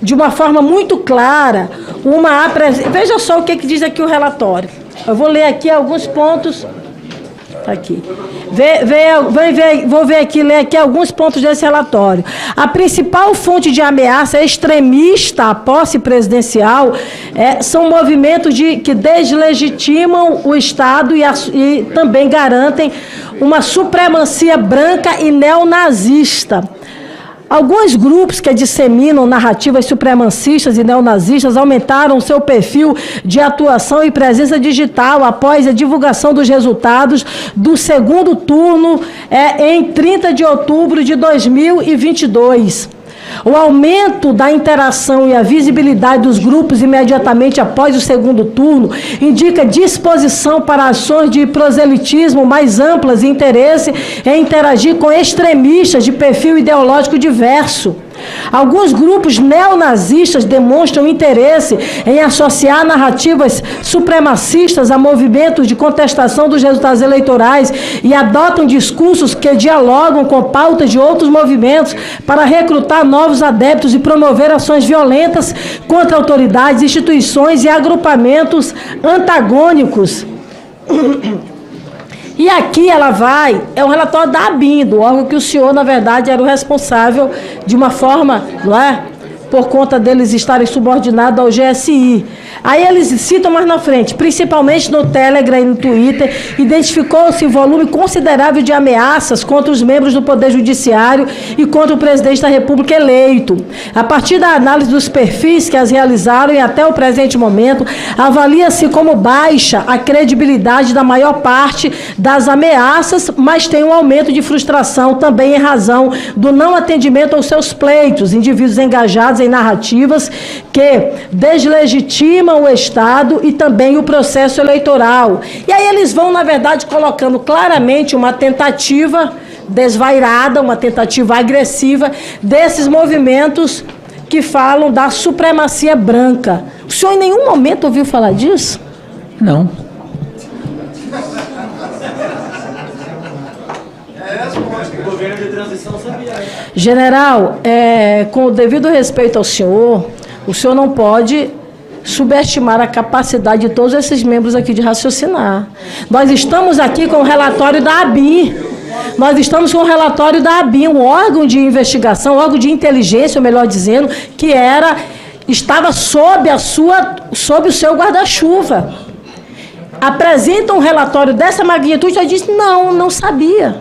Speaker 2: de uma forma muito clara, veja só o que diz aqui o relatório. Eu vou ler aqui alguns pontos. Está aqui. Vou ler aqui alguns pontos desse relatório. A principal fonte de ameaça extremista à posse presidencial são movimentos que deslegitimam o Estado e também garantem uma supremacia branca e neonazista. Alguns grupos que disseminam narrativas supremacistas e neonazistas aumentaram seu perfil de atuação e presença digital após a divulgação dos resultados do segundo turno em 30 de outubro de 2022. O aumento da interação e a visibilidade dos grupos imediatamente após o segundo turno indica disposição para ações de proselitismo mais amplas e interesse em interagir com extremistas de perfil ideológico diverso. Alguns grupos neonazistas demonstram interesse em associar narrativas supremacistas a movimentos de contestação dos resultados eleitorais e adotam discursos que dialogam com pautas de outros movimentos para recrutar novos adeptos e promover ações violentas contra autoridades, instituições e agrupamentos antagônicos. E aqui é um relatório da ABIN, do órgão que o senhor, na verdade, era o responsável de uma forma, não é? Por conta deles estarem subordinados ao GSI. Aí eles citam mais na frente, principalmente no Telegram e no Twitter, identificou-se um volume considerável de ameaças contra os membros do Poder Judiciário e contra o presidente da República eleito. A partir da análise dos perfis que as realizaram e até o presente momento, avalia-se como baixa a credibilidade da maior parte das ameaças, mas tem um aumento de frustração também em razão do não atendimento aos seus pleitos, indivíduos engajados em narrativas que deslegitimam o Estado e também o processo eleitoral. E aí eles vão, na verdade, colocando claramente uma tentativa desvairada, uma tentativa agressiva desses movimentos que falam da supremacia branca. O senhor em nenhum momento ouviu falar disso?
Speaker 3: Não.
Speaker 2: General, com o devido respeito ao senhor, o senhor não pode subestimar a capacidade de todos esses membros aqui de raciocinar. Nós estamos aqui com o relatório da ABIN. Nós estamos com o relatório da ABIN, um órgão de investigação, órgão de inteligência, melhor dizendo, que estava sob o seu guarda-chuva. Apresenta um relatório dessa magnitude, já disse, não sabia.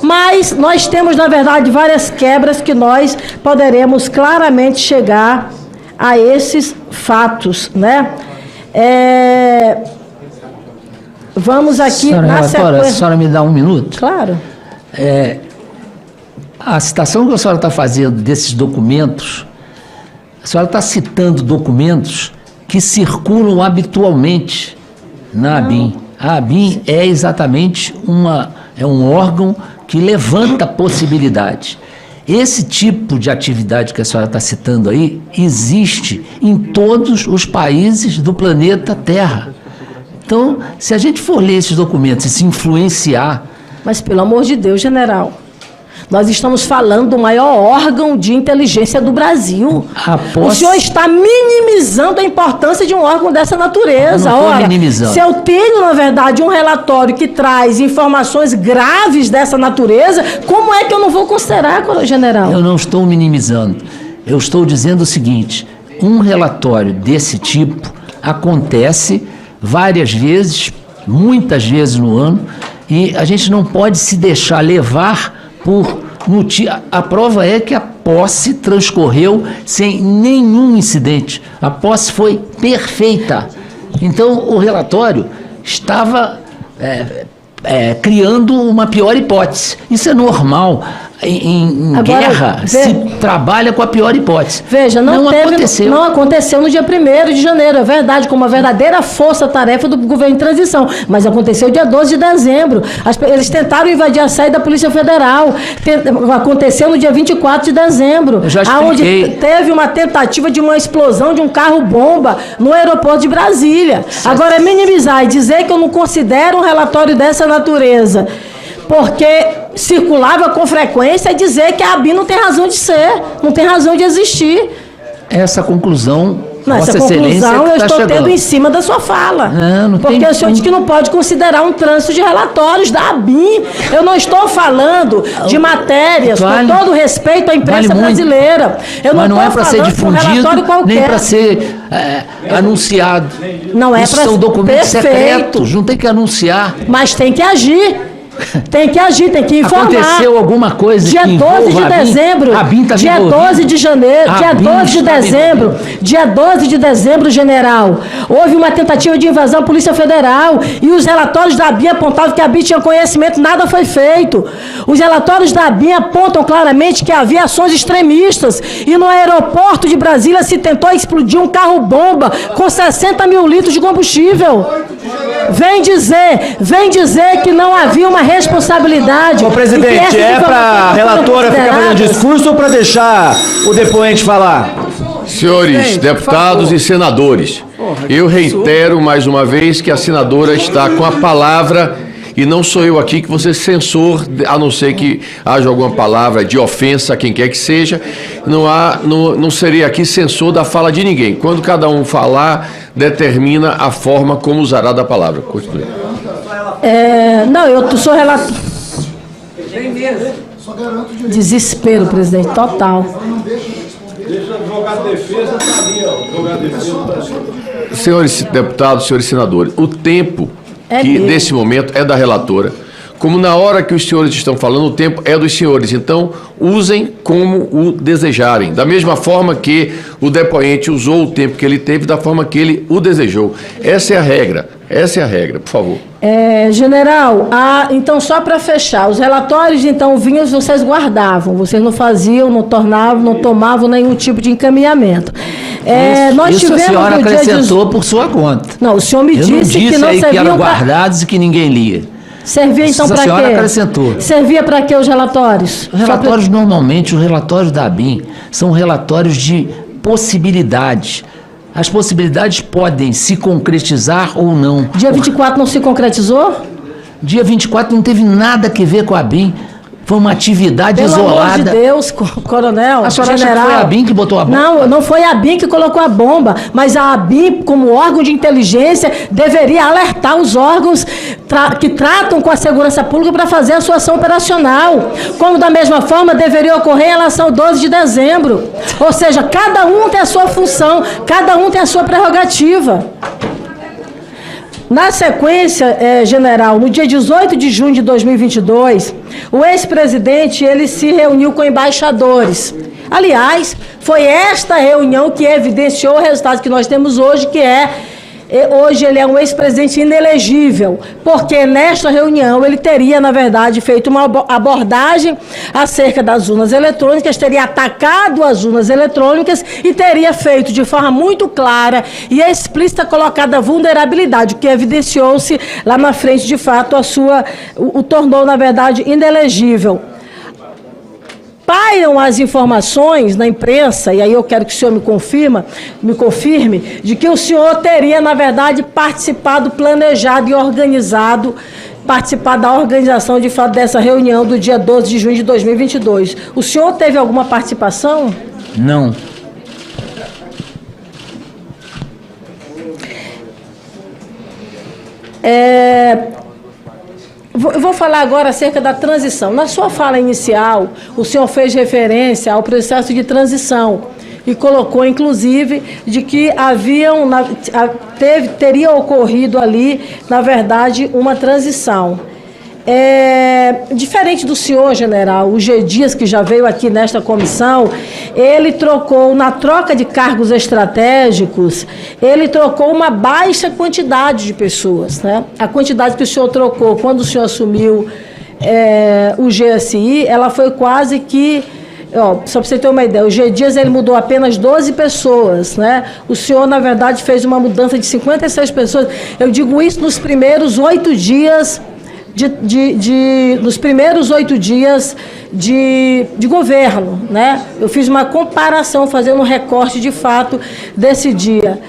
Speaker 2: Mas nós temos, na verdade, várias quebras que nós poderemos claramente chegar a esses fatos, né? Vamos aqui na sequência.
Speaker 3: A senhora me dá um minuto?
Speaker 2: Claro.
Speaker 3: A citação que a senhora está fazendo desses documentos, a senhora está citando documentos que circulam habitualmente na ABIN. A ABIN é exatamente um órgão que levanta possibilidades. Esse tipo de atividade que a senhora está citando aí existe em todos os países do planeta Terra. Então, se a gente for ler esses documentos e se influenciar...
Speaker 2: Mas, pelo amor de Deus, general, nós estamos falando do maior órgão de inteligência do Brasil. O senhor está minimizando a importância de um órgão dessa natureza.
Speaker 3: Eu não estou minimizando.
Speaker 2: Se eu tenho, na verdade, um relatório que traz informações graves dessa natureza, como é que eu não vou considerar, general?
Speaker 3: Eu não estou minimizando. Eu estou dizendo o seguinte, um relatório desse tipo acontece várias vezes, muitas vezes no ano, e a gente não pode se deixar levar por notícia. A prova é que a posse transcorreu sem nenhum incidente. A posse foi perfeita. Então, o relatório estava criando uma pior hipótese. Isso é normal. Em guerra, se trabalha com a pior hipótese.
Speaker 2: Veja, não aconteceu no dia 1º de janeiro, é verdade, com uma verdadeira força-tarefa do governo de transição, mas aconteceu dia 12 de dezembro. Eles tentaram invadir a sede da Polícia Federal, aconteceu no dia 24 de dezembro, onde teve uma tentativa de uma explosão de um carro-bomba no aeroporto de Brasília. Agora, minimizar e dizer que eu não considero um relatório dessa natureza, porque circulava com frequência, e dizer que a ABIN não tem razão de ser, não tem razão de existir.
Speaker 3: Essa conclusão
Speaker 2: Não, essa
Speaker 3: Vossa Excelência
Speaker 2: conclusão
Speaker 3: que
Speaker 2: eu
Speaker 3: tá
Speaker 2: estou
Speaker 3: chegando.
Speaker 2: tendo em cima da sua fala.
Speaker 3: Não
Speaker 2: porque
Speaker 3: tem-
Speaker 2: o senhor disse que não pode considerar um trânsito de relatórios da ABIN. Eu não estou falando de matérias,
Speaker 3: Vale-
Speaker 2: com todo respeito à imprensa
Speaker 3: vale muito.
Speaker 2: brasileira. Eu
Speaker 3: Mas não é
Speaker 2: estou
Speaker 3: para ser
Speaker 2: falando de um relatório
Speaker 3: difundido,
Speaker 2: qualquer.
Speaker 3: nem para ser anunciado.
Speaker 2: Não é
Speaker 3: Isso
Speaker 2: pra-
Speaker 3: são documentos
Speaker 2: Perfeito.
Speaker 3: secretos, não tem que anunciar.
Speaker 2: Mas tem que agir. Tem que agir, tem que informar.
Speaker 3: Aconteceu alguma coisa
Speaker 2: Dia
Speaker 3: que
Speaker 2: 12 de
Speaker 3: envolva a ABIN?
Speaker 2: dezembro,
Speaker 3: A ABIN tá
Speaker 2: dia
Speaker 3: envolvida.
Speaker 2: 12 de janeiro,
Speaker 3: A
Speaker 2: dia
Speaker 3: ABIN
Speaker 2: 12 de
Speaker 3: está
Speaker 2: dezembro, dia 12 de dezembro, general, houve uma tentativa de invasão à Polícia Federal e os relatórios da ABIN apontavam que a ABIN tinha conhecimento, nada foi feito. Os relatórios da ABIN apontam claramente que havia ações extremistas e no aeroporto de Brasília se tentou explodir um carro-bomba com 60 mil litros de combustível. Vem dizer que não havia uma responsabilidade.
Speaker 4: Ô, presidente, é para a relatora ficar fazendo discurso ou para deixar o depoente falar?
Speaker 1: Senhores deputados e senadores, eu reitero mais uma vez que a senadora está com a palavra e não sou eu aqui que vou ser censor, a não ser que haja alguma palavra de ofensa a quem quer que seja, não serei aqui censor da fala de ninguém. Quando cada um falar, determina a forma como usará da palavra. Continue.
Speaker 2: Não, eu sou relator. Desespero, presidente, total.
Speaker 1: Senhores deputados, senhores senadores, o tempo que
Speaker 2: meu.
Speaker 1: nesse momento é da relatora. Como na hora que os senhores estão falando, o tempo é dos senhores. Então, usem como o desejarem. Da mesma forma que o depoente usou o tempo que ele teve, da forma que ele o desejou. Essa é a regra. Essa é a regra, por favor.
Speaker 2: General, então só para fechar, os relatórios então vinham, vocês guardavam, vocês não faziam, não tornavam, não tomavam nenhum tipo de encaminhamento. Nós
Speaker 3: Isso a
Speaker 2: tivemos
Speaker 3: senhora
Speaker 2: no dia
Speaker 3: acrescentou por sua conta.
Speaker 2: Não, o senhor me
Speaker 3: Eu não
Speaker 2: disse
Speaker 3: disse
Speaker 2: que não
Speaker 3: aí que eram
Speaker 2: serviam para...
Speaker 3: guardados e que ninguém lia.
Speaker 2: Servia então
Speaker 3: Isso a
Speaker 2: para quê?
Speaker 3: senhora acrescentou.
Speaker 2: Servia para quê os relatórios?
Speaker 3: Os relatórios, normalmente, os relatórios da ABIN são relatórios de possibilidades. As possibilidades podem se concretizar ou não.
Speaker 2: Dia 24 não se concretizou?
Speaker 3: Dia 24 não teve nada a ver com a ABIN. Foi uma atividade
Speaker 2: Pelo
Speaker 3: isolada.
Speaker 2: amor de Deus, coronel,
Speaker 3: A senhora acha
Speaker 2: general.
Speaker 3: que foi a ABIN que botou a bomba?
Speaker 2: Não, não foi a ABIN que colocou a bomba, mas a ABIN, como órgão de inteligência, deveria alertar os órgãos que tratam com a segurança pública para fazer a sua ação operacional. Como, da mesma forma, deveria ocorrer em relação ao 12 de dezembro. Ou seja, cada um tem a sua função, cada um tem a sua prerrogativa. Na sequência, general, no dia 18 de junho de 2022, o ex-presidente ele se reuniu com embaixadores. Aliás, foi esta reunião que evidenciou o resultado que nós temos hoje, que hoje ele é um ex-presidente inelegível, porque nesta reunião ele teria, na verdade, feito uma abordagem acerca das urnas eletrônicas, teria atacado as urnas eletrônicas e teria feito de forma muito clara e explícita colocada a vulnerabilidade, o que evidenciou-se lá na frente, de fato, o tornou, na verdade, inelegível. Pairam as informações na imprensa, e aí eu quero que o senhor me confirme, de que o senhor teria, na verdade, participado, planejado e organizado, participado da organização, de fato, dessa reunião do dia 12 de junho de 2022. O senhor teve alguma participação?
Speaker 3: Não.
Speaker 2: Eu vou falar agora acerca da transição. Na sua fala inicial, o senhor fez referência ao processo de transição e colocou, inclusive, de que teria ocorrido ali, na verdade, uma transição. Diferente do senhor, general, o G. Dias, que já veio aqui nesta comissão, ele trocou, na troca de cargos estratégicos, ele trocou uma baixa quantidade de pessoas, né? A quantidade que o senhor trocou quando o senhor assumiu o GSI, ela foi quase que... só para você ter uma ideia, o G. Dias ele mudou apenas 12 pessoas, né? O senhor, na verdade, fez uma mudança de 56 pessoas. Eu digo isso nos primeiros 8 dias... nos primeiros 8 dias de governo, né? Eu fiz uma comparação, fazendo um recorte de fato desse dia.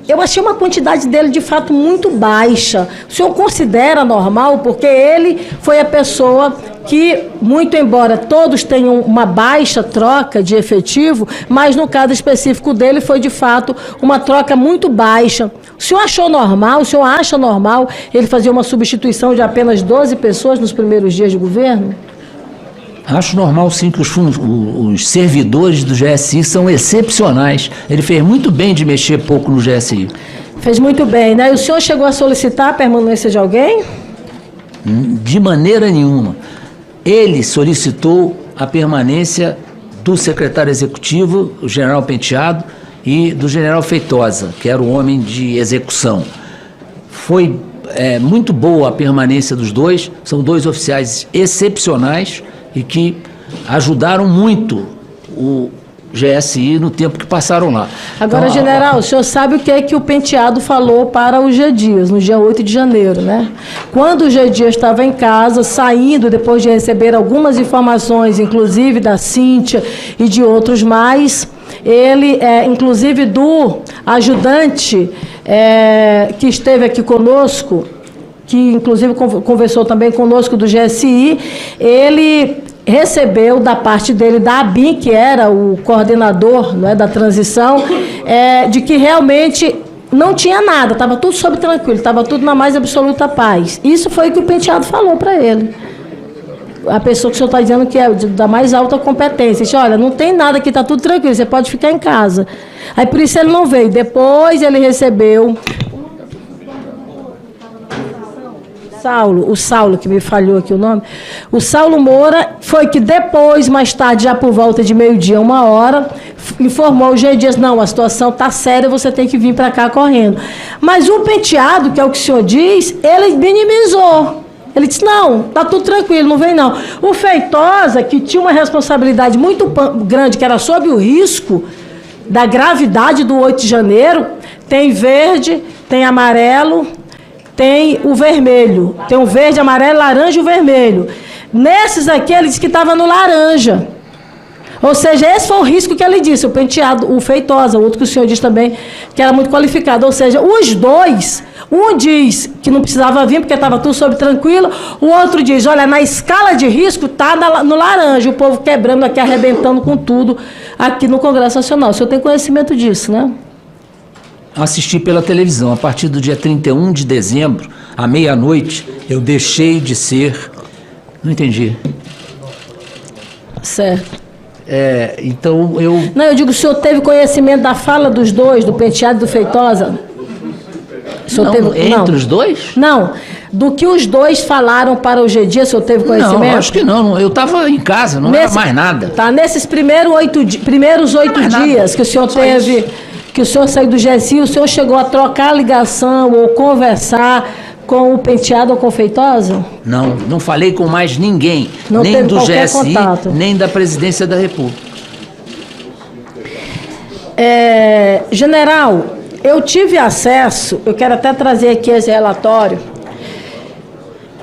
Speaker 2: Eu achei uma quantidade dele de fato muito baixa. O senhor considera normal? Porque ele foi a pessoa que, muito embora todos tenham uma baixa troca de efetivo, mas no caso específico dele foi, de fato, uma troca muito baixa. O senhor achou normal, o senhor acha normal ele fazer uma substituição de apenas 12 pessoas nos primeiros dias de governo?
Speaker 3: Acho normal, sim, que os servidores do GSI são excepcionais. Ele fez muito bem de mexer pouco no GSI.
Speaker 2: Fez muito bem, né? E o senhor chegou a solicitar a permanência de alguém?
Speaker 3: De maneira nenhuma. Ele solicitou a permanência do secretário executivo, o general Penteado, e do general Feitosa, que era o homem de execução. Foi muito boa a permanência dos dois, são dois oficiais excepcionais e que ajudaram muito o GSI no tempo que passaram lá.
Speaker 2: Agora,
Speaker 3: então,
Speaker 2: general, o senhor sabe o que é que o Penteado falou para o G. Dias, no dia 8 de janeiro, né? Quando o G. Dias estava em casa, saindo, depois de receber algumas informações, inclusive da Cíntia e de outros mais, ele, inclusive do ajudante que esteve aqui conosco, que inclusive conversou também conosco do GSI, ele recebeu da parte dele, da ABIN, que era o coordenador, não é, da transição, de que realmente não tinha nada, estava tudo sob tranquilo, estava tudo na mais absoluta paz. Isso foi o que o Penteado falou para ele. A pessoa que o senhor está dizendo que é da mais alta competência. Disse, olha, não tem nada aqui, está tudo tranquilo, você pode ficar em casa. Aí por isso ele não veio. Depois ele recebeu o Saulo, que me falhou aqui o nome, o Saulo Moura, foi que depois, mais tarde, já por volta de meio-dia, 1h, informou o G. Dias, não, a situação está séria, você tem que vir para cá correndo. Mas o Penteado, que é o que o senhor diz, ele minimizou. Ele disse, não, está tudo tranquilo, não vem não. O Feitosa, que tinha uma responsabilidade muito grande, que era sob o risco da gravidade do 8 de janeiro, tem verde, tem amarelo, tem o vermelho. Tem o verde, amarelo, laranja e o vermelho. Nesses aqui, ele disse que estava no laranja. Ou seja, esse foi o risco que ele disse. O Penteado, o Feitosa, o outro que o senhor disse também, que era muito qualificado. Ou seja, os dois, um diz que não precisava vir porque estava tudo sob tranquilo, o outro diz, olha, na escala de risco está no laranja, o povo quebrando aqui, arrebentando com tudo aqui no Congresso Nacional. O senhor tem conhecimento disso, né?
Speaker 3: Assisti pela televisão. A partir do dia 31 de dezembro, à meia-noite, eu deixei de ser... Não entendi.
Speaker 2: Certo.
Speaker 3: Então eu...
Speaker 2: Não, eu digo, o senhor teve conhecimento da fala dos dois, do Penteado e do Feitosa?
Speaker 3: Entre os dois?
Speaker 2: Não, do que os dois falaram para o G. Dias, o senhor teve conhecimento?
Speaker 3: Não, acho que não. Eu estava em casa, não era mais nada.
Speaker 2: Tá, nesses primeiros 8 dias que o senhor teve... Que o senhor saiu do GSI, o senhor chegou a trocar ligação ou conversar com o Penteado ou com o Feitosa?
Speaker 3: Não, não falei com mais ninguém,
Speaker 2: não
Speaker 3: nem do GSI,
Speaker 2: contato.
Speaker 3: Nem da Presidência da República.
Speaker 2: General, eu tive acesso, eu quero até trazer aqui esse relatório,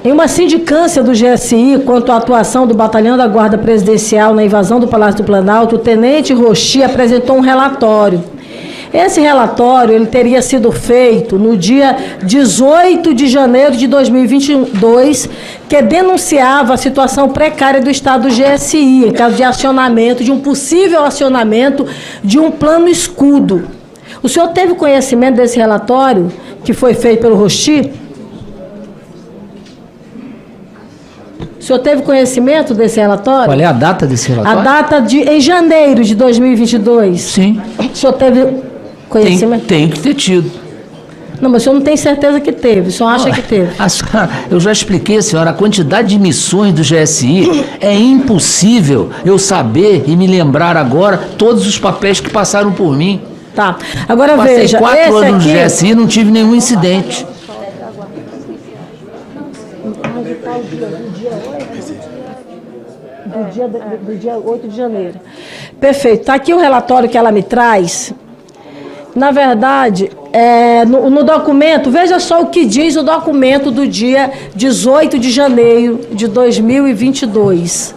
Speaker 2: em uma sindicância do GSI quanto à atuação do Batalhão da Guarda Presidencial na invasão do Palácio do Planalto, o tenente Rochi apresentou um relatório. Esse relatório ele teria sido feito no dia 18 de janeiro de 2022, que denunciava a situação precária do Estado do GSI, em caso de acionamento, de um possível acionamento de um plano escudo. O senhor teve conhecimento desse relatório que foi feito pelo Rochi? O senhor teve conhecimento desse relatório?
Speaker 3: Qual é a data desse relatório?
Speaker 2: A data em janeiro de 2022.
Speaker 3: Sim.
Speaker 2: O senhor teve conhecimento?
Speaker 3: Tem que ter tido.
Speaker 2: Não, mas o senhor não tem certeza que teve, o senhor acha que teve?
Speaker 3: Eu já expliquei, senhora, a quantidade de missões do GSI é impossível eu saber e me lembrar agora todos os papéis que passaram por mim.
Speaker 2: Tá. Agora veja,
Speaker 3: passei 4 anos
Speaker 2: aqui...
Speaker 3: no GSI e não tive nenhum incidente.
Speaker 2: Do dia 8 de janeiro. Perfeito. Está aqui o relatório que ela me traz. Na verdade, no documento, veja só o que diz o documento do dia 18 de janeiro de 2022.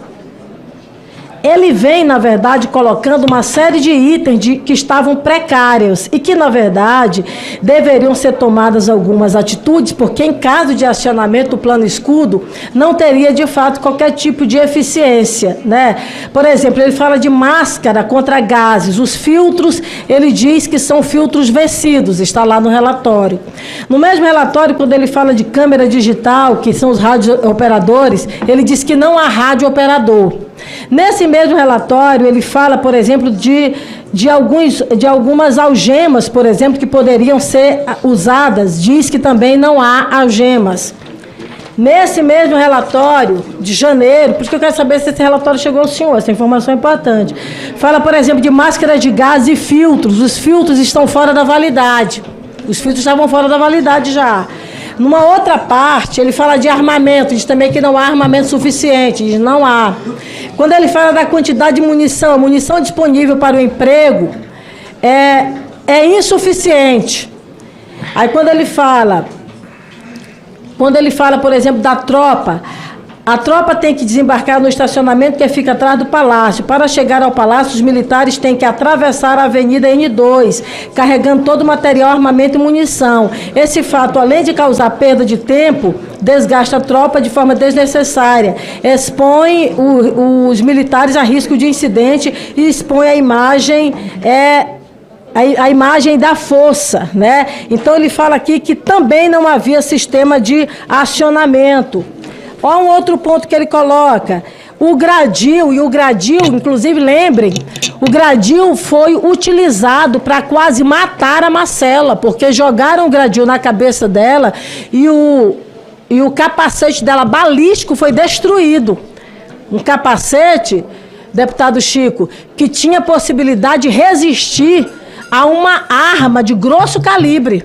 Speaker 2: ele vem, na verdade, colocando uma série de itens que estavam precários e que, na verdade, deveriam ser tomadas algumas atitudes, porque em caso de acionamento do plano escudo, não teria, de fato, qualquer tipo de eficiência, né? Por exemplo, ele fala de máscara contra gases. Os filtros, ele diz que são filtros vencidos, está lá no relatório. No mesmo relatório, quando ele fala de câmera digital, que são os radiooperadores, ele diz que não há radiooperador. Nesse mesmo relatório, ele fala, por exemplo, de algumas algemas, por exemplo, que poderiam ser usadas. Diz que também não há algemas. Nesse mesmo relatório de janeiro, por isso que eu quero saber se esse relatório chegou ao senhor, essa informação é importante. Fala, por exemplo, de máscara de gás e filtros. Os filtros estão fora da validade. Os filtros estavam fora da validade já. Numa outra parte, ele fala de armamento, diz também que não há armamento suficiente, diz não há. Quando ele fala da quantidade de munição, a munição disponível para o emprego é insuficiente. Aí quando ele fala, por exemplo, da tropa, a tropa tem que desembarcar no estacionamento que fica atrás do palácio. Para chegar ao palácio, os militares têm que atravessar a Avenida N2, carregando todo o material, armamento e munição. Esse fato, além de causar perda de tempo, desgasta a tropa de forma desnecessária, expõe os militares a risco de incidente e expõe a imagem... A imagem da força, né? Então ele fala aqui que também não havia sistema de acionamento. Olha um outro ponto que ele coloca. O gradil, inclusive lembrem, o gradil foi utilizado para quase matar a Marcela, porque jogaram o gradil na cabeça dela e o capacete dela balístico foi destruído. Um capacete, deputado Chico, que tinha possibilidade de resistir a uma arma de grosso calibre.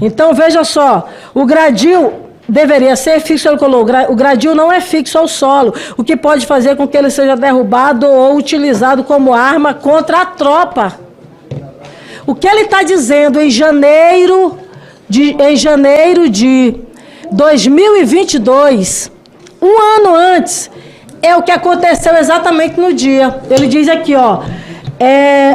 Speaker 2: Então, veja só, o gradil deveria ser fixo, ele colocou, o gradil não é fixo ao solo, o que pode fazer com que ele seja derrubado ou utilizado como arma contra a tropa. O que ele está dizendo em janeiro de 2022, um ano antes, é o que aconteceu exatamente no dia. Ele diz aqui, ó,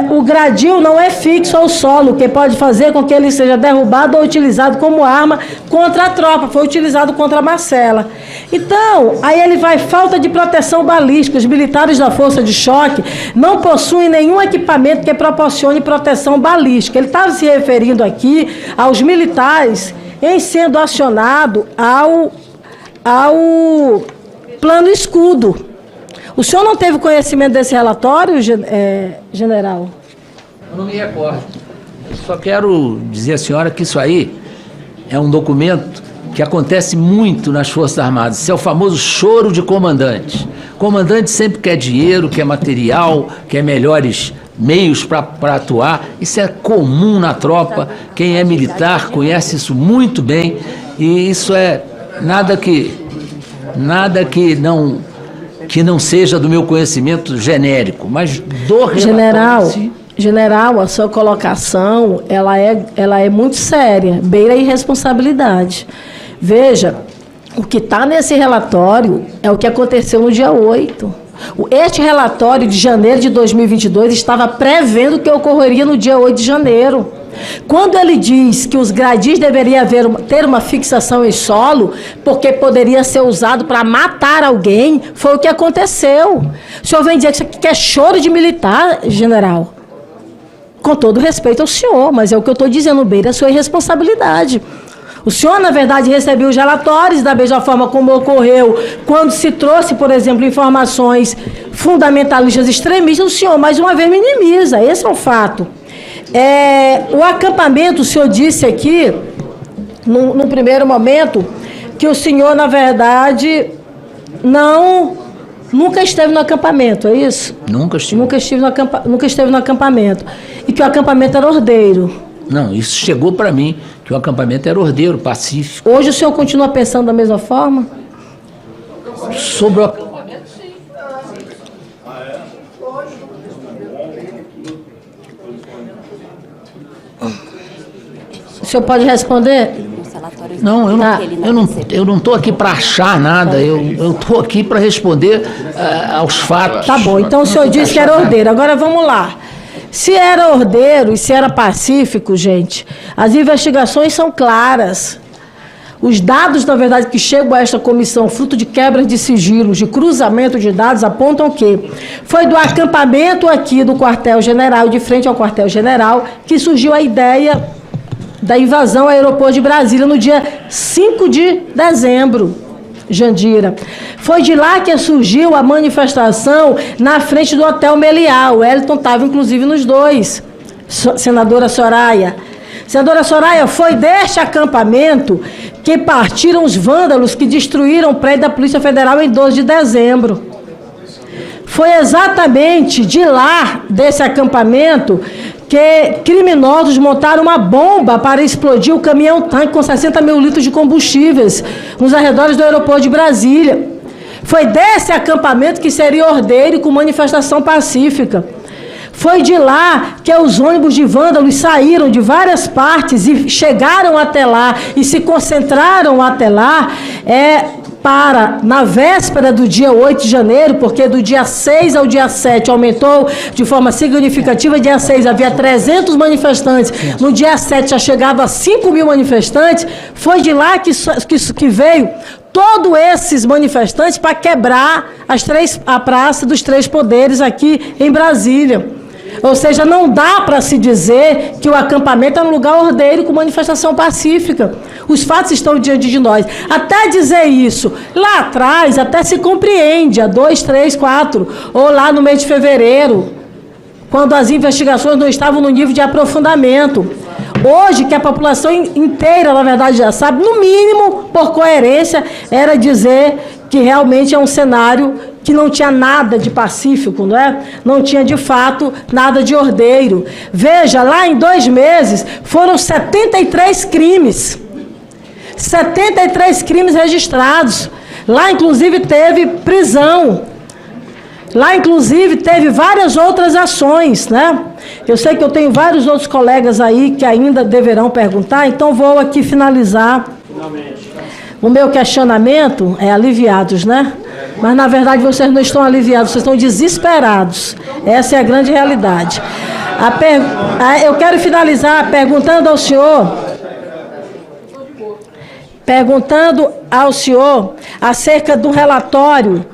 Speaker 2: o gradil não é fixo ao solo, o que pode fazer com que ele seja derrubado ou utilizado como arma contra a tropa. Foi utilizado contra a Marcela. Então, aí ele vai, falta de proteção balística. Os militares da Força de Choque não possuem nenhum equipamento que proporcione proteção balística. Ele estava se referindo aqui aos militares em sendo acionado ao plano escudo. O senhor não teve conhecimento desse relatório, general?
Speaker 3: Eu não me recordo. Só quero dizer à senhora que isso aí é um documento que acontece muito nas Forças Armadas. Isso é o famoso choro de comandante. O comandante sempre quer dinheiro, quer material, quer melhores meios para atuar. Isso é comum na tropa. Quem é militar conhece isso muito bem. E isso é nada que não seja do meu conhecimento genérico, mas do relatório.
Speaker 2: General, a sua colocação, ela é muito séria, beira a irresponsabilidade. Veja, o que está nesse relatório é o que aconteceu no dia 8. Este relatório de janeiro de 2022 estava prevendo o que ocorreria no dia 8 de janeiro. Quando ele diz que os gradis deveriam ter uma fixação em solo, porque poderia ser usado para matar alguém, foi o que aconteceu. O senhor vem dizer que isso aqui é choro de militar, general. Com todo respeito ao senhor, mas é o que eu estou dizendo, beira a sua irresponsabilidade. O senhor, na verdade, recebeu os relatórios da mesma forma como ocorreu quando se trouxe, por exemplo, informações fundamentalistas extremistas. O senhor, mais uma vez, minimiza. Esse é um fato. O acampamento, o senhor disse aqui, no primeiro momento, que o senhor, na verdade, nunca esteve no acampamento, é isso?
Speaker 3: Nunca estive.
Speaker 2: Nunca esteve no acampamento. E que o acampamento era ordeiro.
Speaker 3: Não, isso chegou para mim, que o acampamento era ordeiro, pacífico.
Speaker 2: Hoje o senhor continua pensando da mesma forma?
Speaker 3: Sobre o acampamento, sim.
Speaker 2: O senhor pode responder?
Speaker 3: Não, eu não estou aqui para achar nada, eu estou aqui para responder aos fatos.
Speaker 2: Tá bom, então o senhor disse que era ordeiro. Agora vamos lá. Se era ordeiro e se era pacífico, gente, as investigações são claras. Os dados, na verdade, que chegam a esta comissão, fruto de quebras de sigilos, de cruzamento de dados, apontam que foi do acampamento aqui do quartel-general, de frente ao quartel-general, que surgiu a ideia da invasão ao aeroporto de Brasília no dia 5 de dezembro, Jandira. Foi de lá que surgiu a manifestação na frente do Hotel Meliá. O Wellington estava, inclusive, nos dois, senadora Soraya. Senadora Soraya, foi deste acampamento que partiram os vândalos que destruíram o prédio da Polícia Federal em 12 de dezembro. Foi exatamente de lá, desse acampamento, que criminosos montaram uma bomba para explodir o caminhão-tanque com 60 mil litros de combustíveis nos arredores do aeroporto de Brasília. Foi desse acampamento que seria ordeiro com manifestação pacífica. Foi de lá que os ônibus de vândalos saíram de várias partes e chegaram até lá e se concentraram até lá para, na véspera do dia 8 de janeiro, porque do dia 6 ao dia 7 aumentou de forma significativa, dia 6 havia 300 manifestantes, no dia 7 já chegava a 5 mil manifestantes, foi de lá que veio todos esses manifestantes para quebrar a Praça dos Três Poderes aqui em Brasília. Ou seja, não dá para se dizer que o acampamento é um lugar ordeiro com manifestação pacífica. Os fatos estão diante de nós. Até dizer isso, lá atrás, até se compreende, há 2, 3, 4, ou lá no mês de fevereiro, quando as investigações não estavam no nível de aprofundamento. Hoje, que a população inteira, na verdade, já sabe, no mínimo, por coerência, era dizer que realmente é um cenário que não tinha nada de pacífico, não é? Não tinha, de fato, nada de ordeiro. Veja, lá em 2 meses, foram 73 crimes. 73 crimes registrados. Lá, inclusive, teve prisão. Lá, inclusive, teve várias outras ações, né? Eu sei que eu tenho vários outros colegas aí que ainda deverão perguntar, então vou aqui finalizar. O meu questionamento é aliviados, né? Mas, na verdade, vocês não estão aliviados, vocês estão desesperados. Essa é a grande realidade. Eu quero finalizar perguntando ao senhor acerca do relatório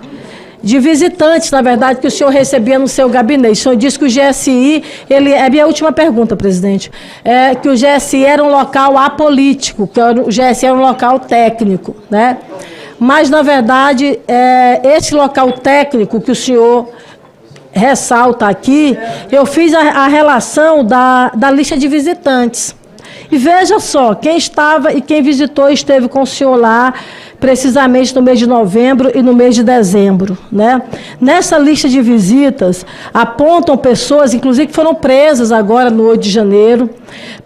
Speaker 2: de visitantes, na verdade, que o senhor recebia no seu gabinete. O senhor disse que o GSI, é a minha última pergunta, presidente, que o GSI era um local apolítico, que o GSI era um local técnico, né? Mas, na verdade, esse local técnico que o senhor ressalta aqui, eu fiz a relação da lista de visitantes. E veja só, quem estava e quem visitou esteve com o senhor lá, precisamente no mês de novembro e no mês de dezembro, né? Nessa lista de visitas, apontam pessoas, inclusive, que foram presas agora no 8 de janeiro,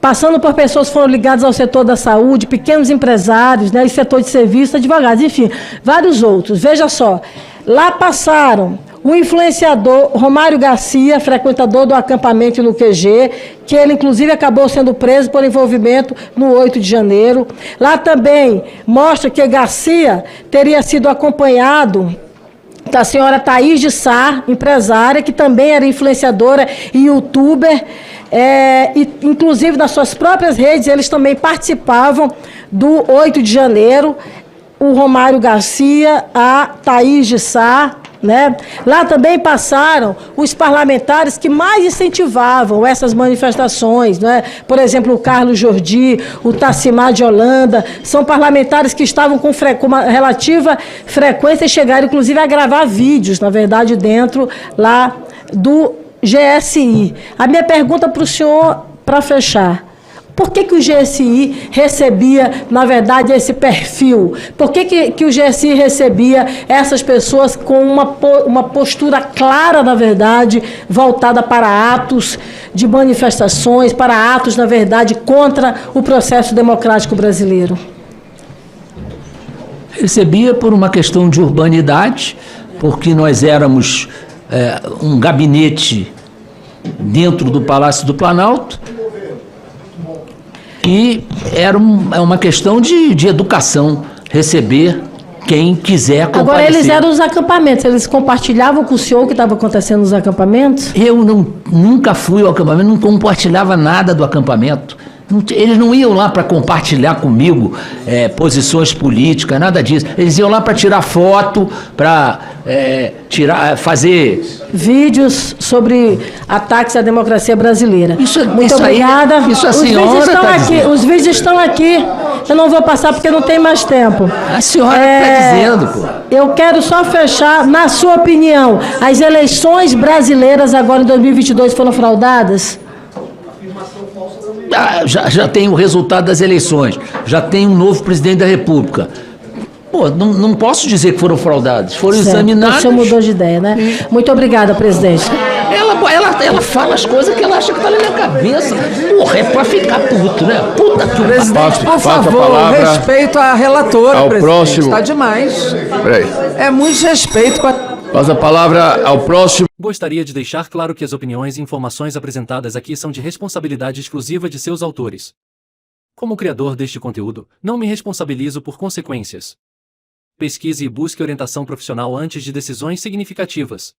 Speaker 2: passando por pessoas que foram ligadas ao setor da saúde, pequenos empresários, né, e setor de serviços, advogados, enfim, vários outros. Veja só, lá passaram o influenciador Romário Garcia, frequentador do acampamento no QG, que ele, inclusive, acabou sendo preso por envolvimento no 8 de janeiro. Lá também mostra que Garcia teria sido acompanhado da senhora Thaís de Sá, empresária, que também era influenciadora e youtuber, e, inclusive, nas suas próprias redes, eles também participavam do 8 de janeiro, o Romário Garcia, a Thaís de Sá, né? Lá também passaram os parlamentares que mais incentivavam essas manifestações, né? Por exemplo, o Carlos Jordi, o Tassimar de Holanda, são parlamentares que estavam com uma relativa frequência e chegaram, inclusive, a gravar vídeos, na verdade, dentro lá do GSI. A minha pergunta para o senhor, para fechar: por que o GSI recebia, na verdade, esse perfil? Por que o GSI recebia essas pessoas com uma postura clara, na verdade, voltada para atos de manifestações, para atos, na verdade, contra o processo democrático brasileiro?
Speaker 3: Recebia por uma questão de urbanidade, porque nós éramos um gabinete dentro do Palácio do Planalto. E era uma questão de educação, receber quem quiser comparecer.
Speaker 2: Agora, eles eram os acampamentos, eles compartilhavam com o senhor o que estava acontecendo nos acampamentos?
Speaker 3: Eu nunca fui ao acampamento, não compartilhava nada do acampamento. Eles não iam lá para compartilhar comigo posições políticas, nada disso. Eles iam lá para tirar foto, para fazer
Speaker 2: vídeos sobre ataques à democracia brasileira. Muito obrigada.
Speaker 3: Isso a senhora está dizendo.
Speaker 2: Os vídeos estão aqui. Eu não vou passar porque não tem mais tempo.
Speaker 3: A senhora está dizendo, pô.
Speaker 2: Eu quero só fechar, na sua opinião, as eleições brasileiras agora em 2022 foram fraudadas?
Speaker 3: Já tem o resultado das eleições, já tem um novo presidente da República. Pô, não posso dizer que foram fraudados, foram examinados.
Speaker 2: O senhor mudou de ideia, né? Muito obrigada, presidente.
Speaker 3: Ela fala as coisas que ela acha que tá na minha cabeça. Porra, é pra ficar puto, né? Puta que
Speaker 9: presidente, por favor, respeito à relatora,
Speaker 1: ao
Speaker 9: presidente.
Speaker 1: Próximo.
Speaker 9: Tá demais.
Speaker 1: Peraí.
Speaker 9: É muito respeito com a...
Speaker 1: Passa a palavra ao próximo.
Speaker 10: Gostaria de deixar claro que as opiniões e informações apresentadas aqui são de responsabilidade exclusiva de seus autores. Como criador deste conteúdo, não me responsabilizo por consequências. Pesquise e busque orientação profissional antes de decisões significativas.